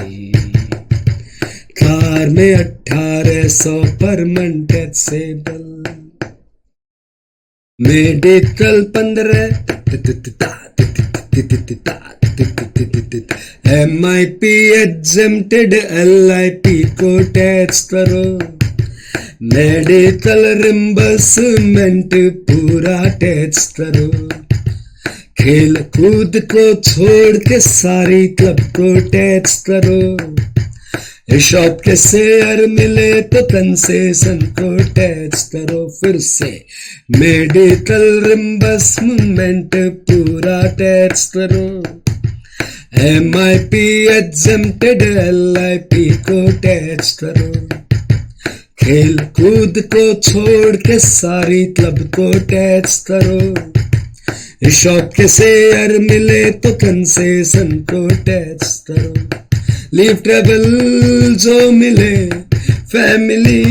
कार में 1800 पर month taxable, medical 15, MIP exempted, LIP को टैक्स करो। मेडिकल रिम्बर्समेंट पूरा टैक्स करो। खेल कूद को छोड़ के सारी क्लब को टैक्स करो। शॉप के शेयर मिले तो कंसेशन को टैक्स करो। फिर से मेडिकल रिम्बर्समेंट पूरा टैक्स करो। MIP एग्जेम्प्टेड, LIP को टैक्स करो। खेल कूद को छोड़ के सारी क्लब को टैक्स करो। शॉप के शेयर मिले तो कंसेशन को टैक्स करो। लीव ट्रेवल जो मिले, फैमिली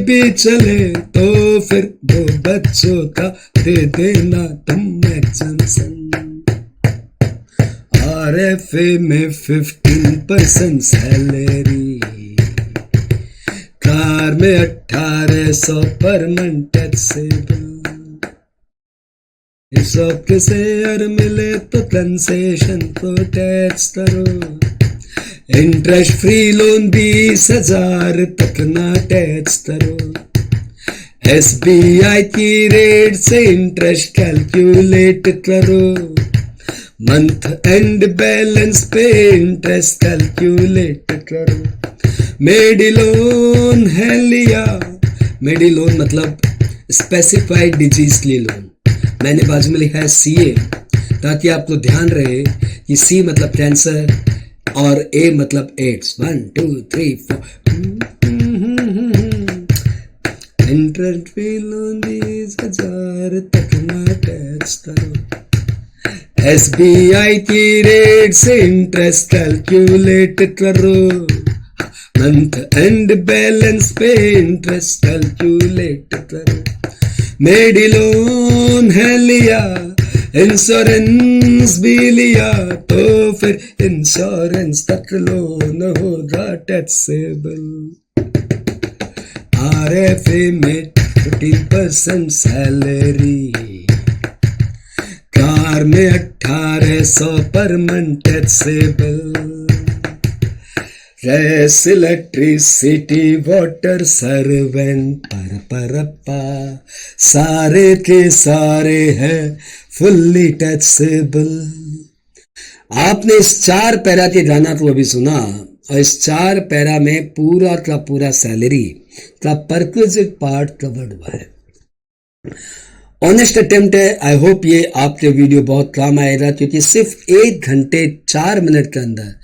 भी चले, तो फिर 2 बच्चों का दे देना तुम जंसन। RFA में 15% सैलरी, कार में 1800 पर मंथ टैक्सेबल। शॉप के शेयर मिले तो कंसेशन को टैक्स करो। इंटरेस्ट फ्री लोन 20,000 तक ना टैक्स करो। SBI की रेट से इंटरेस्ट कैलकुलेट करो। मंथ एंड बैलेंस पे इंटरेस्ट कैलकुलेट करो। मेडिलोन है लिया, मेडिलोन मतलब स्पेसिफाइड डिजीज के लिए लोन। मैंने बाजू में लिखा है CA, ताकि आपको ध्यान रहे कि C मतलब कैंसर और A मतलब एड्स। 1 2 3 4 इंटरेस्ट फ्री लोन 20,000 तक ना टैक्स करो। SBI की रेट से इंटरेस्ट कैलकुलेट करो। मंथ एंड बैलेंस पे इंटरेस्ट कैलकुलेट करो। मेडिलोन है लिया, इंश्योरेंस भी लिया, तो फिर इंश्योरेंस तक लोन होगा टैक्सेबल। RFA में 15% सैलरी, कार में 18 600 पर month taxable. Gas electricity water servant परपा सारे के सारे हैं फुल्ली टैक्सेबल। आपने इस 4 पैरा के गाना को अभी सुना और इस 4 पैरा में पूरा का पूरा सैलरी का परक्विजिट पार्ट कवर्ड हुआ है। ऑनेस्ट अटेम्प्ट है। आई होप ये आपके वीडियो बहुत काम आएगा, क्योंकि सिर्फ 1 घंटे 4 मिनट के अंदर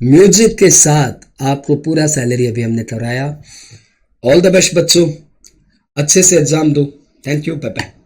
म्यूजिक के साथ आपको पूरा सैलरी अभी हमने कराया। ऑल द बेस्ट बच्चों, अच्छे से एग्जाम दो। Thank you, bye bye.